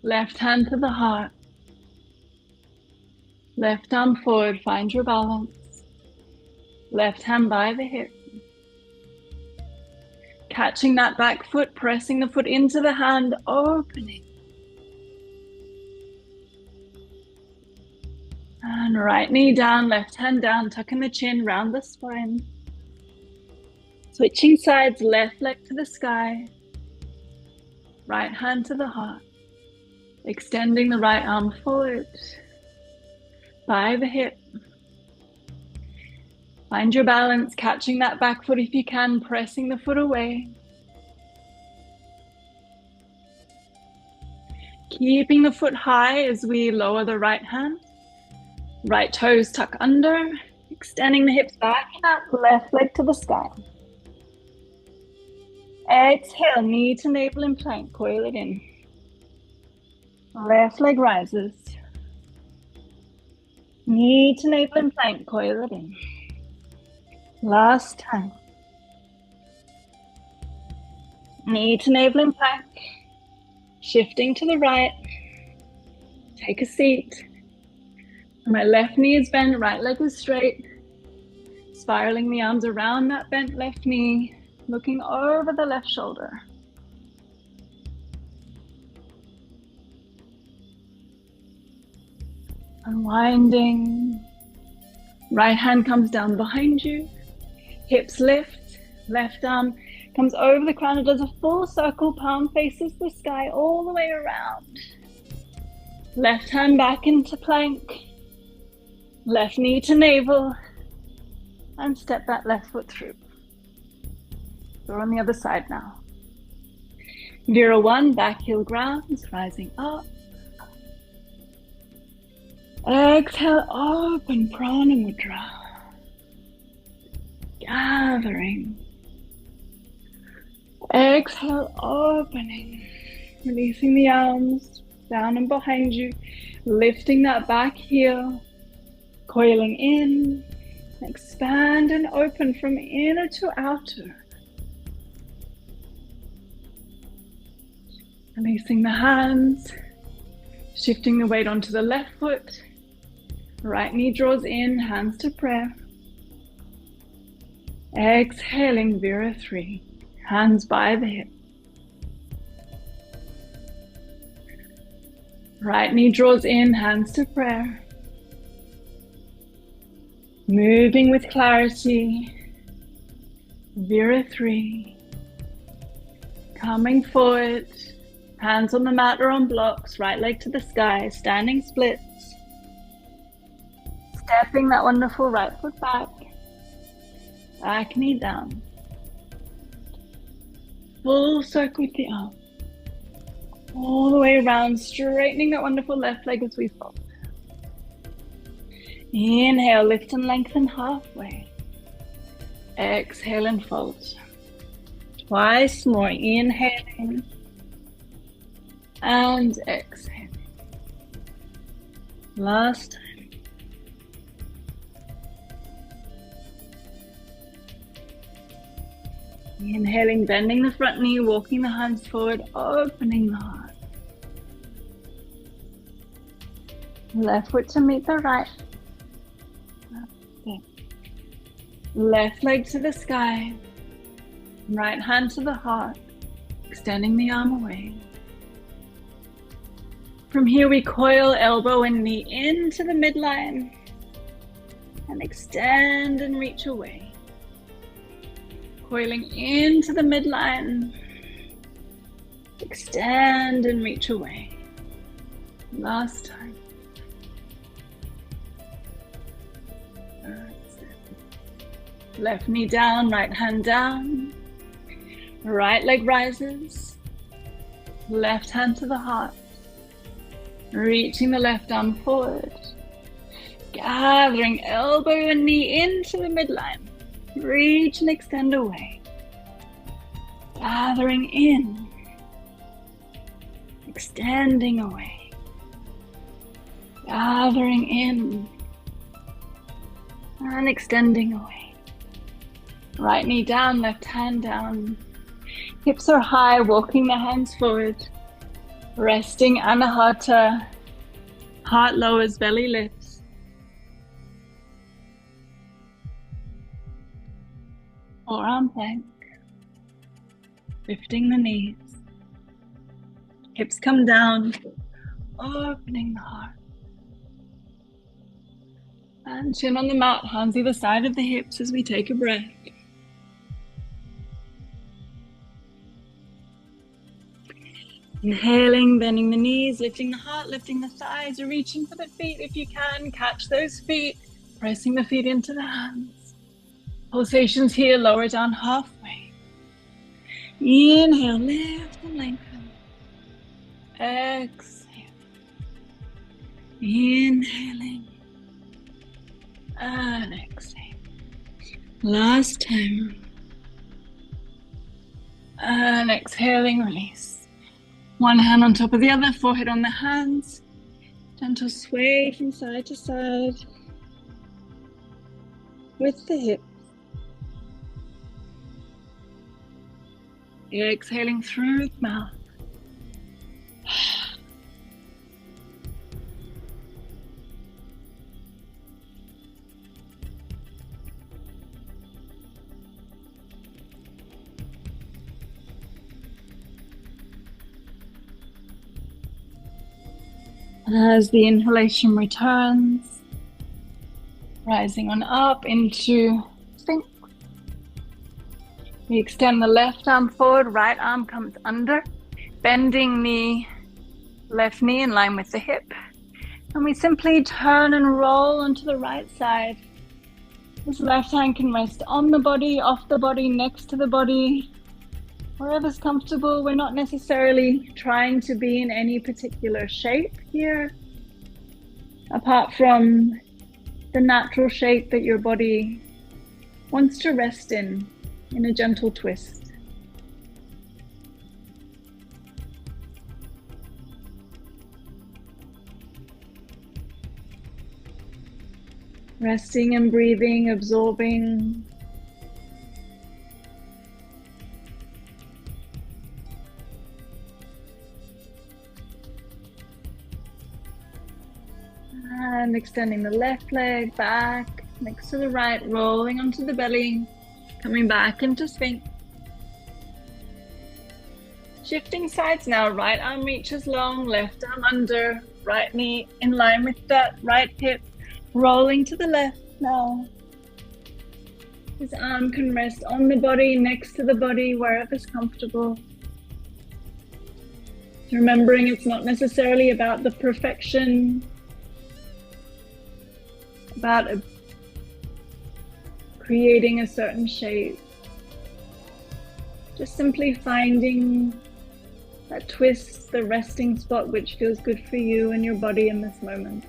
Left hand to the heart. Left arm forward, find your balance. Left hand by the hip. Catching that back foot, pressing the foot into the hand, opening. And right knee down, left hand down, tucking the chin, round the spine. Switching sides, left leg to the sky. Right hand to the heart. Extending the right arm forward. By the hip. Find your balance, catching that back foot if you can, pressing the foot away. Keeping the foot high as we lower the right hand. Right toes tuck under, extending the hips back out, left leg to the sky. Exhale, knee to navel in plank, coil it in. Left leg rises. Knee to navel in plank, coil it in. Last time. Knee to navel in plank. Shifting to the right. Take a seat. My left knee is bent, right leg is straight. Spiraling the arms around that bent left knee. Looking over the left shoulder. Unwinding. Right hand comes down behind you. Hips lift. Left arm comes over the crown. It does a full circle. Palm faces the sky all the way around. Left hand back into plank. Left knee to navel. And step that left foot through. We're on the other side now. Vira 1, back heel grounds, rising up. Exhale, open Prana Mudra. Gathering. Exhale, opening. Releasing the arms down and behind you. Lifting that back heel. Coiling in. Expand and open from inner to outer. Releasing the hands, shifting the weight onto the left foot. Right knee draws in, hands to prayer. Exhaling, Vira 3, hands by the hip. Right knee draws in, hands to prayer. Moving with clarity, Vira 3. Coming forward. Hands on the mat or on blocks, right leg to the sky, standing splits. Stepping that wonderful right foot back. Back knee down. Full circle with the arm. All the way around, straightening that wonderful left leg as we fold. Inhale, lift and lengthen halfway. Exhale and fold. Twice more, inhaling. And exhale. Last time. Inhaling, bending the front knee, walking the hands forward, opening the heart. Left foot to meet the right. Left leg to the sky. Right hand to the heart, extending the arm away. From here we coil elbow and knee into the midline and extend and reach away. Coiling into the midline. Extend and reach away. Last time. Left knee down, right hand down. Right leg rises. Left hand to the heart. Reaching the left arm forward. Gathering elbow and knee into the midline. Reach and extend away. Gathering in. Extending away. Gathering in. And extending away. Right knee down, left hand down. Hips are high, walking the hands forward. Resting Anahata. Heart lowers, belly lifts. Forearm plank. Lifting the knees. Hips come down. Opening the heart. And chin on the mat, hands either side of the hips as we take a breath. Inhaling, bending the knees, lifting the heart, lifting the thighs, reaching for the feet if you can. Catch those feet, pressing the feet into the hands. Pulsations here, lower down halfway. Inhale, lift and lengthen. Exhale. Inhaling. And exhale. Last time. And exhaling, release. One hand on top of the other, forehead on the hands. Gentle sway from side to side with the hips. Exhaling through the mouth. As the inhalation returns, rising on up into Sphinx. We extend the left arm forward, right arm comes under, bending the left knee in line with the hip. And we simply turn and roll onto the right side. This left hand can rest on the body, off the body, next to the body. Wherever's comfortable. We're not necessarily trying to be in any particular shape here, apart from the natural shape that your body wants to rest in a gentle twist. Resting and breathing, absorbing. And extending the left leg back next to the right, rolling onto the belly, coming back into Sphinx. Shifting sides now, right arm reaches long, left arm under, right knee in line with that right hip, rolling to the left now. This arm can rest on the body, next to the body, wherever's comfortable. Remembering it's not necessarily about the perfection, about creating a certain shape. Just simply finding that twist, the resting spot which feels good for you and your body in this moment.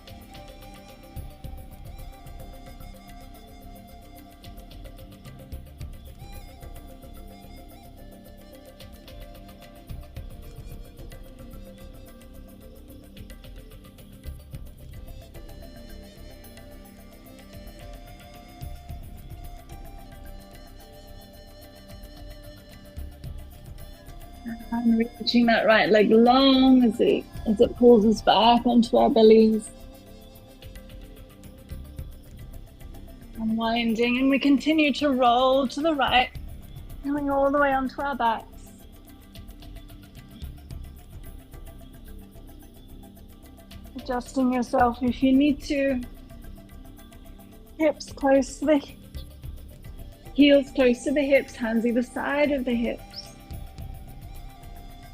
And reaching that right leg long as it pulls us back onto our bellies. Unwinding, and we continue to roll to the right, going all the way onto our backs. Adjusting yourself if you need to. Hips close to the Heels close to the hips, hands either side of the hips.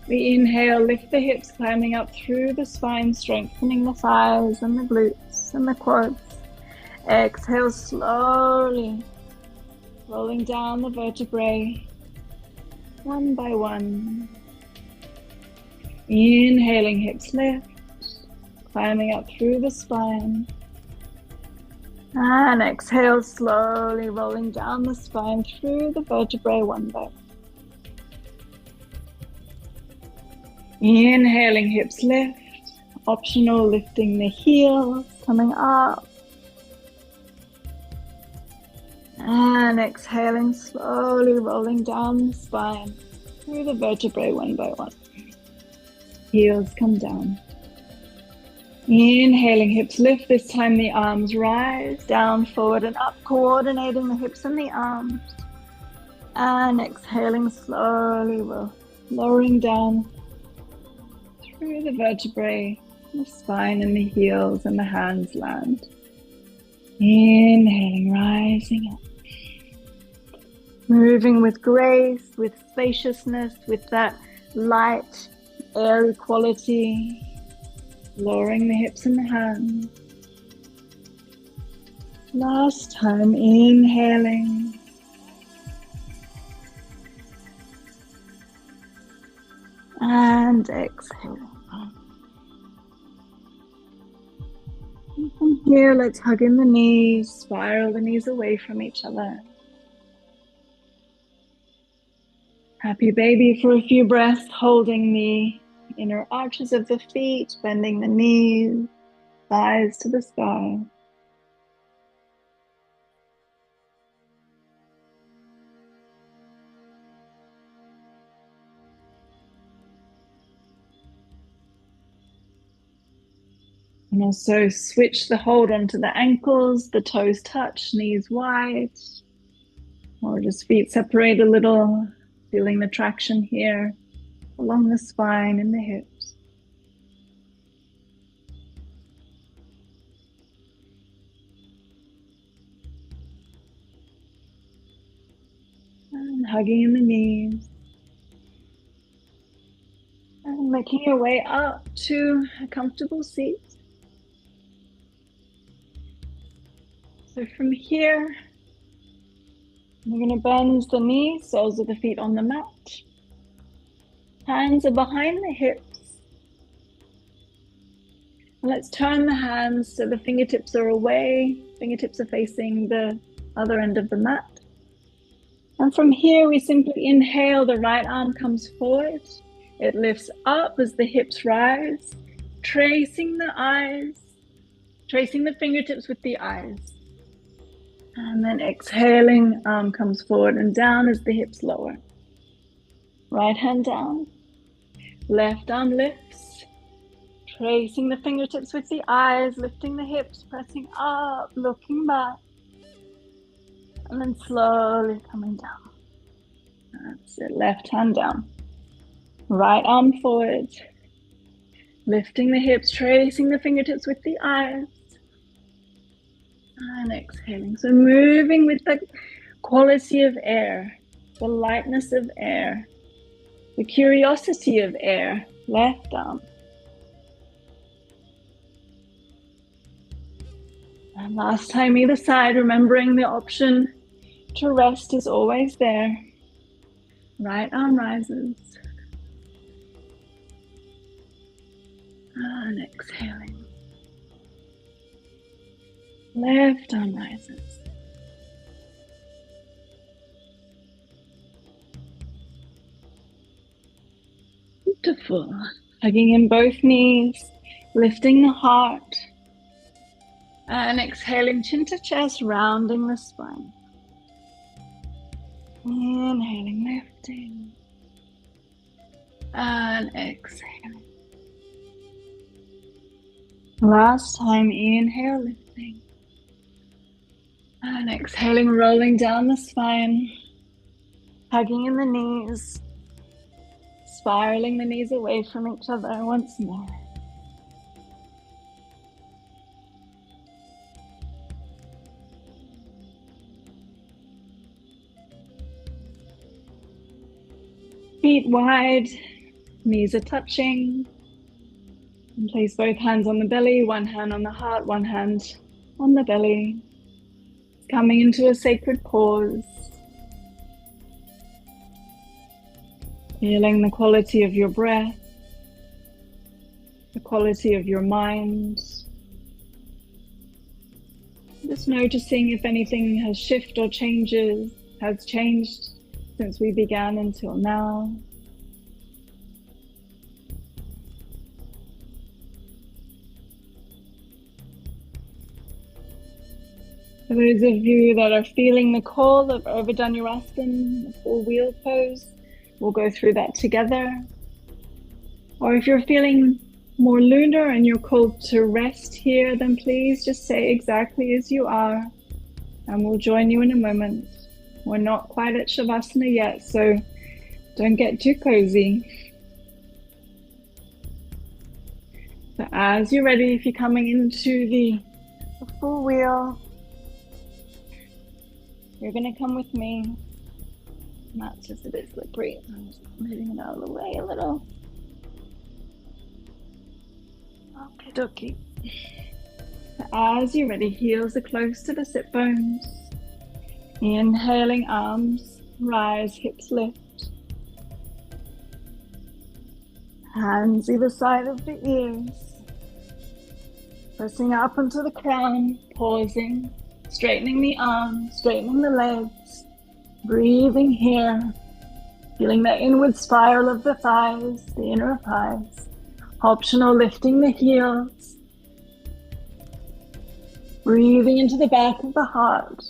We inhale, lift the hips, climbing up through the spine, strengthening the thighs and the glutes and the quads. Exhale slowly, rolling down the vertebrae, one by one. Inhaling, hips lift, climbing up through the spine. And exhale, slowly rolling down the spine through the vertebrae, one by one. Inhaling, hips lift, optional lifting the heels, coming up. And exhaling, slowly rolling down the spine through the vertebrae, one by one. Heels come down. Inhaling, hips lift. This time the arms rise, down, forward and up, coordinating the hips and the arms. And exhaling, slowly lowering down through the vertebrae, the spine and the heels, and the hands land. Inhaling, rising up. Moving with grace, with spaciousness, with that light, airy quality. Lowering the hips and the hands. Last time, inhaling. And exhaling. And from here, let's hug in the knees, spiral the knees away from each other. Happy baby for a few breaths, holding the inner arches of the feet, bending the knees, thighs to the sky. And also switch the hold onto the ankles, the toes touch, knees wide, or just feet separate a little, feeling the traction here along the spine and the hips. And hugging in the knees. And making your way up to a comfortable seat. So from here, we're going to bend the knees, soles of the feet on the mat. Hands are behind the hips. And let's turn the hands so the fingertips are away. Fingertips are facing the other end of the mat. And from here, we simply inhale, the right arm comes forward. It lifts up as the hips rise, tracing the eyes, tracing the fingertips with the eyes. And then exhaling, arm comes forward and down as the hips lower. Right hand down, left arm lifts, tracing the fingertips with the eyes, lifting the hips, pressing up, looking back, and then slowly coming down. That's it, left hand down. Right arm forward, lifting the hips, tracing the fingertips with the eyes, and exhaling. So moving with the quality of air, the lightness of air, the curiosity of air. Left arm. And last time, either side, remembering the option to rest is always there. Right arm rises. And exhaling. Left arm rises. Beautiful. Hugging in both knees, lifting the heart. And exhaling, chin to chest, rounding the spine. Inhaling, lifting. And exhaling. Last time, inhale, lifting. And exhaling, rolling down the spine. Hugging in the knees. Spiraling the knees away from each other once more. feet wide, knees are touching. And place both hands on the belly, one hand on the heart, one hand on the belly. Coming into a sacred pause. Feeling the quality of your breath, the quality of your mind. Just noticing if anything has shifted or has changed since we began until now. For those of you that are feeling the call of Urdhva Dhanurasana, the full wheel pose, we'll go through that together. Or if you're feeling more lunar and you're called to rest here, then please just say exactly as you are, and we'll join you in a moment. We're not quite at Shavasana yet, so don't get too cozy. So as you're ready, if you're coming into the full wheel, you're going to come with me. That's just a bit slippery. I'm just moving it out of the way a little. Okie dokie. As you're ready, heels are close to the sit bones. Inhaling, arms rise, hips lift. Hands either side of the ears. Pressing up onto the crown, pausing, straightening the arms, straightening the legs. Breathing here. Feeling the inward spiral of the thighs, the inner thighs. Optional, lifting the heels. Breathing into the back of the heart.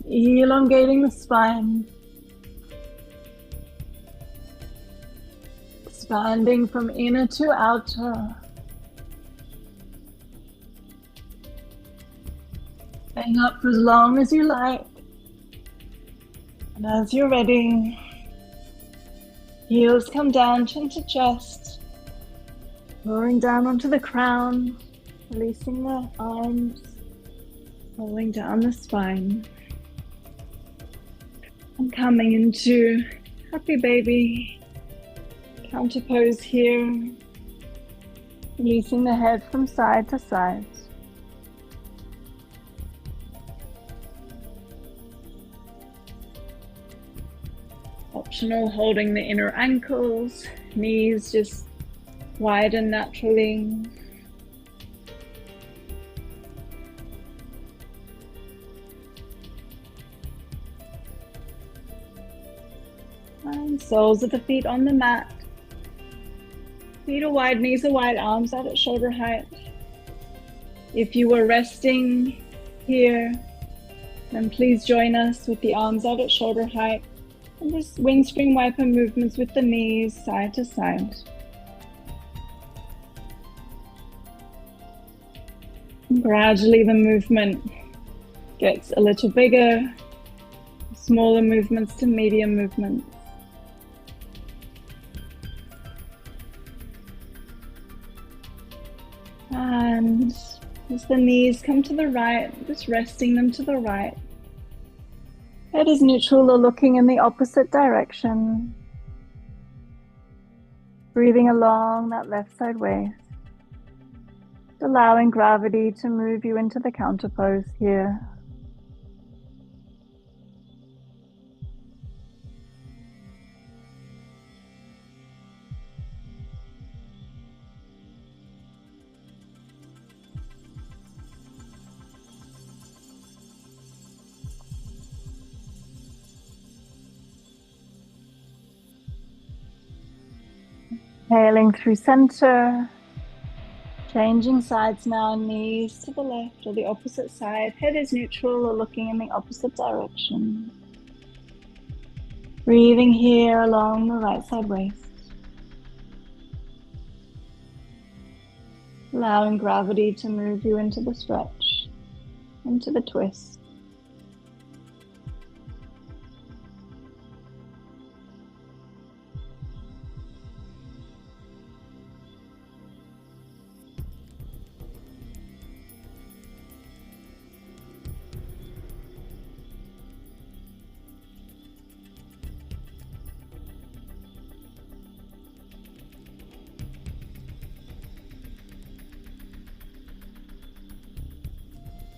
Elongating the spine. Expanding from inner to outer. Staying up for as long as you like. And as you're ready, heels come down, chin to chest. Lowering down onto the crown, releasing the arms, rolling down the spine. And coming into happy baby, counter pose here, releasing the head from side to side. Optional, holding the inner ankles, knees just widen naturally. And soles of the feet on the mat. Feet are wide, knees are wide, arms out at shoulder height. If you were resting here, then please join us with the arms out at shoulder height. And just windscreen wiper movements with the knees side to side. And gradually the movement gets a little bigger, smaller movements to medium movements. And as the knees come to the right, just resting them to the right. Head is neutral or looking in the opposite direction. Breathing along that left side waist. Allowing gravity to move you into the counter pose here. Exhaling through center, changing sides now, knees to the left or the opposite side. Head is neutral or looking in the opposite direction. Breathing here along the right side waist. Allowing gravity to move you into the stretch, into the twist.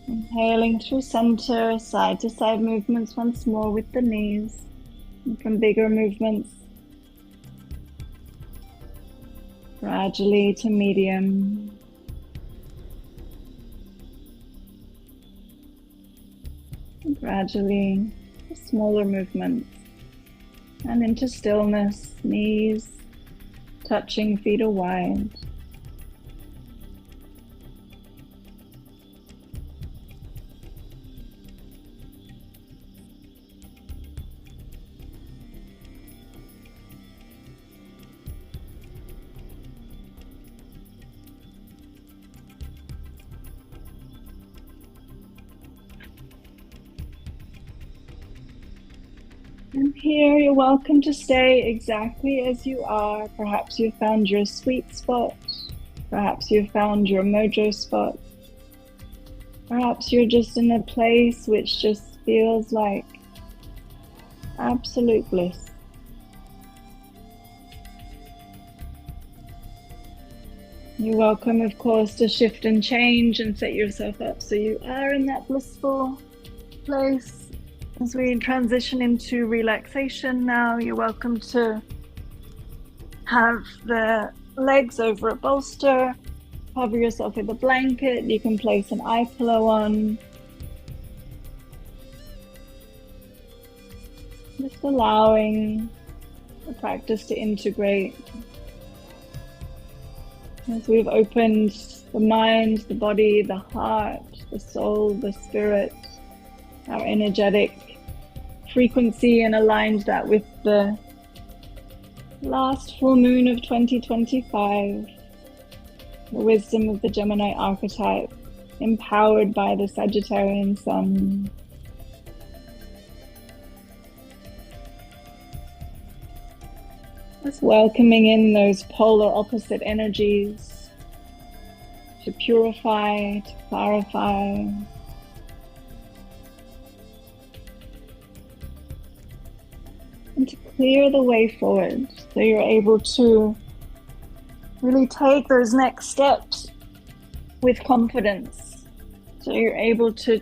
Inhaling through center, side to side movements once more with the knees. And from bigger movements, gradually to medium. And gradually to smaller movements. And into stillness, knees touching, feet are wide. And here you're welcome to stay exactly as you are. Perhaps you've found your sweet spot. Perhaps you've found your mojo spot. Perhaps you're just in a place which just feels like absolute bliss. You're welcome, of course, to shift and change and set yourself up so you are in that blissful place. As we transition into relaxation now, you're welcome to have the legs over a bolster, cover yourself with a blanket. You can place an eye pillow on. Just allowing the practice to integrate. As we've opened the mind, the body, the heart, the soul, the spirit, our energetic frequency, and aligned that with the last full moon of 2025, the wisdom of the Gemini Archetype, empowered by the Sagittarian sun. Just welcoming in those polar opposite energies to purify, to clarify. And to clear the way forward so you're able to really take those next steps with confidence. So you're able to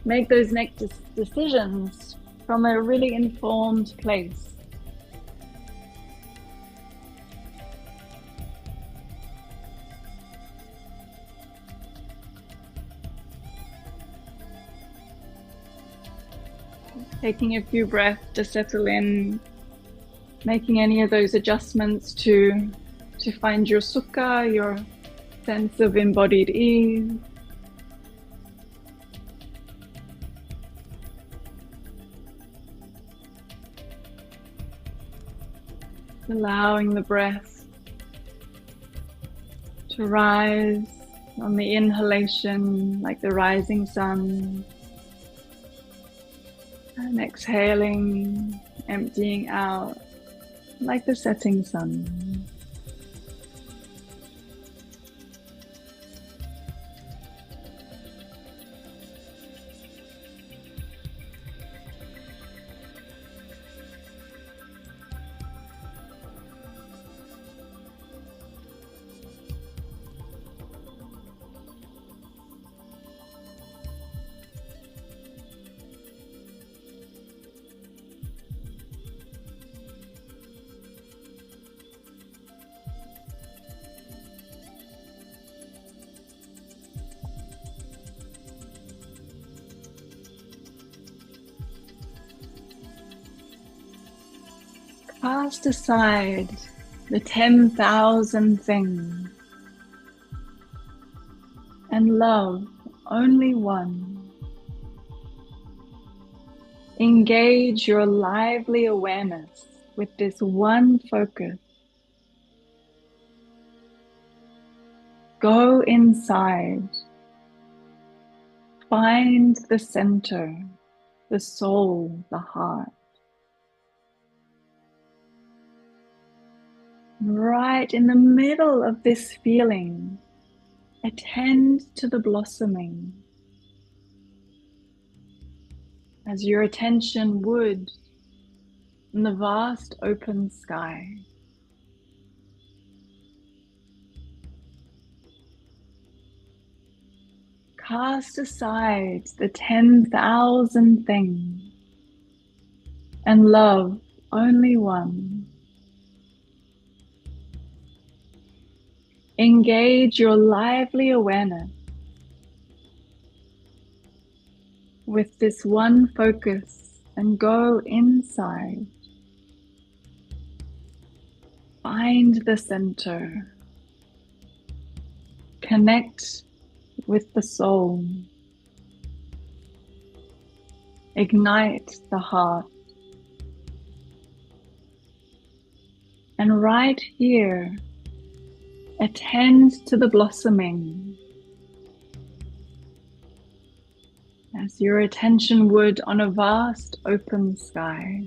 make those next decisions from a really informed place. Taking a few breaths to settle in, making any of those adjustments to find your sukha, your sense of embodied ease. Allowing the breath to rise on the inhalation like the rising sun. And exhaling, emptying out like the setting sun. Cast aside the 10,000 things and love only one. Engage your lively awareness with this one focus. Go inside. Find the center, the soul, the heart. Right in the middle of this feeling, attend to the blossoming as your attention would in the vast open sky. cast aside the 10,000 things and love only one. Engage your lively awareness with this one focus and go inside. Find the center. Connect with the soul. Ignite the heart. And right here, attend to the blossoming as your attention would on a vast open sky.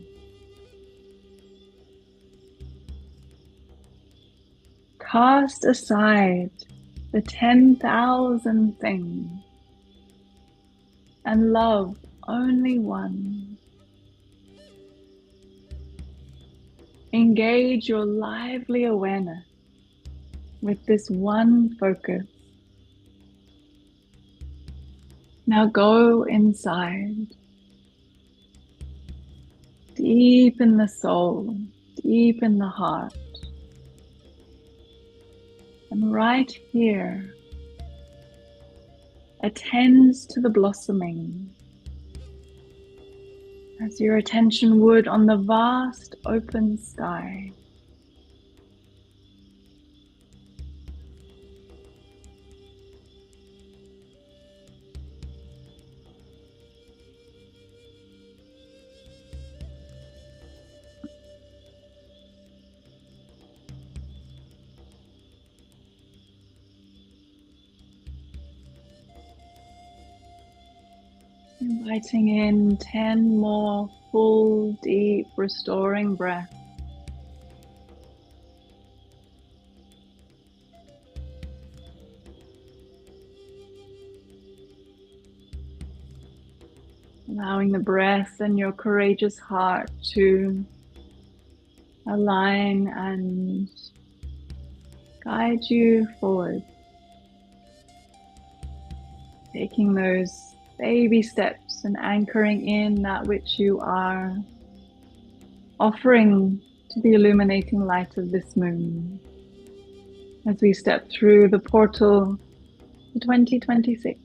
Cast aside the 10,000 things and love only one. Engage your lively awareness with this one focus. Now go inside, deep in the soul, deep in the heart. And right here, attend to the blossoming as your attention would on the vast open sky. Inviting in 10 more full, deep, restoring breaths. Allowing the breath and your courageous heart to align and guide you forward. Taking those baby steps and anchoring in that which you are offering to the illuminating light of this moon as we step through the portal to 2026.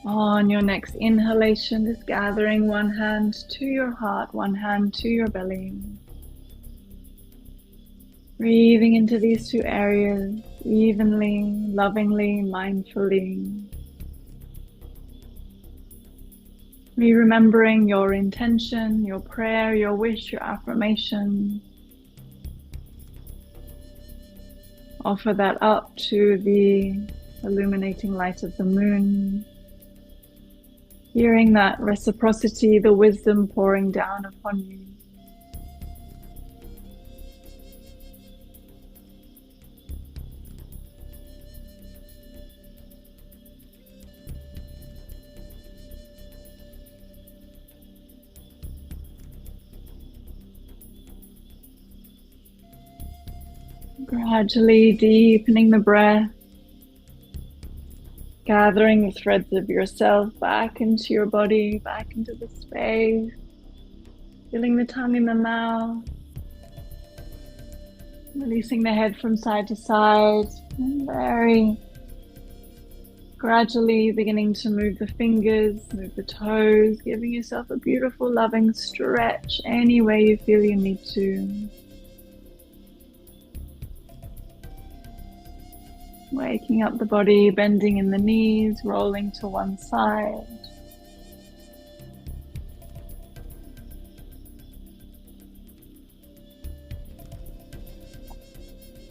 On your next inhalation, just gathering one hand to your heart, one hand to your belly. Breathing into these two areas evenly, lovingly, mindfully. Remembering your intention, your prayer, your wish, your affirmation. Offer that up to the illuminating light of the moon. Hearing that reciprocity, the wisdom pouring down upon you. Gradually deepening the breath, gathering the threads of yourself back into your body, back into the space, feeling the tongue in the mouth, releasing the head from side to side, and very gradually beginning to move the fingers, move the toes, giving yourself a beautiful loving stretch any way you feel you need to. Waking up the body, bending in the knees, rolling to one side.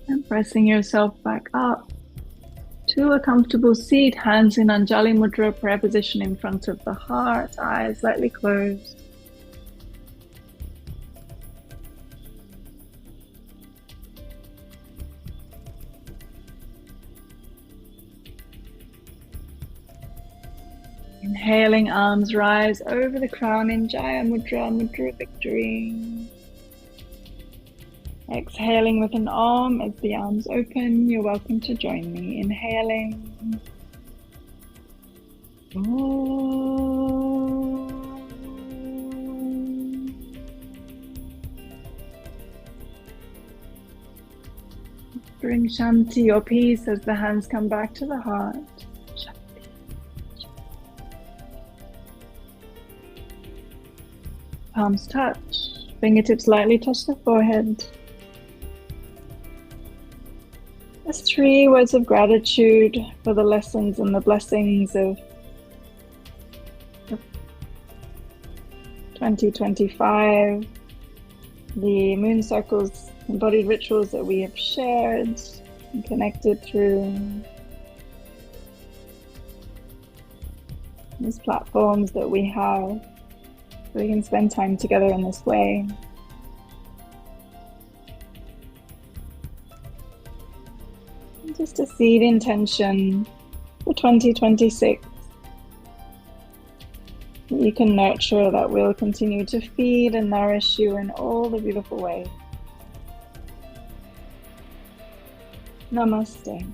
And pressing yourself back up to a comfortable seat, hands in Anjali Mudra, prayer position in front of the heart, eyes slightly closed. Inhaling, arms rise over the crown in Jaya Mudra, Mudra Victory. Exhaling with an Om as the arms open. You're welcome to join me. Inhaling. Om. Bring Shanti or peace as the hands come back to the heart. Shanti. Palms touch. Fingertips lightly touch the forehead. Just 3 words of gratitude for the lessons and the blessings of 2025, the moon circles, embodied rituals that we have shared and connected through these platforms that we have, so we can spend time together in this way. And just a seed intention for 2026 that you can nurture, that will continue to feed and nourish you in all the beautiful ways. Namaste.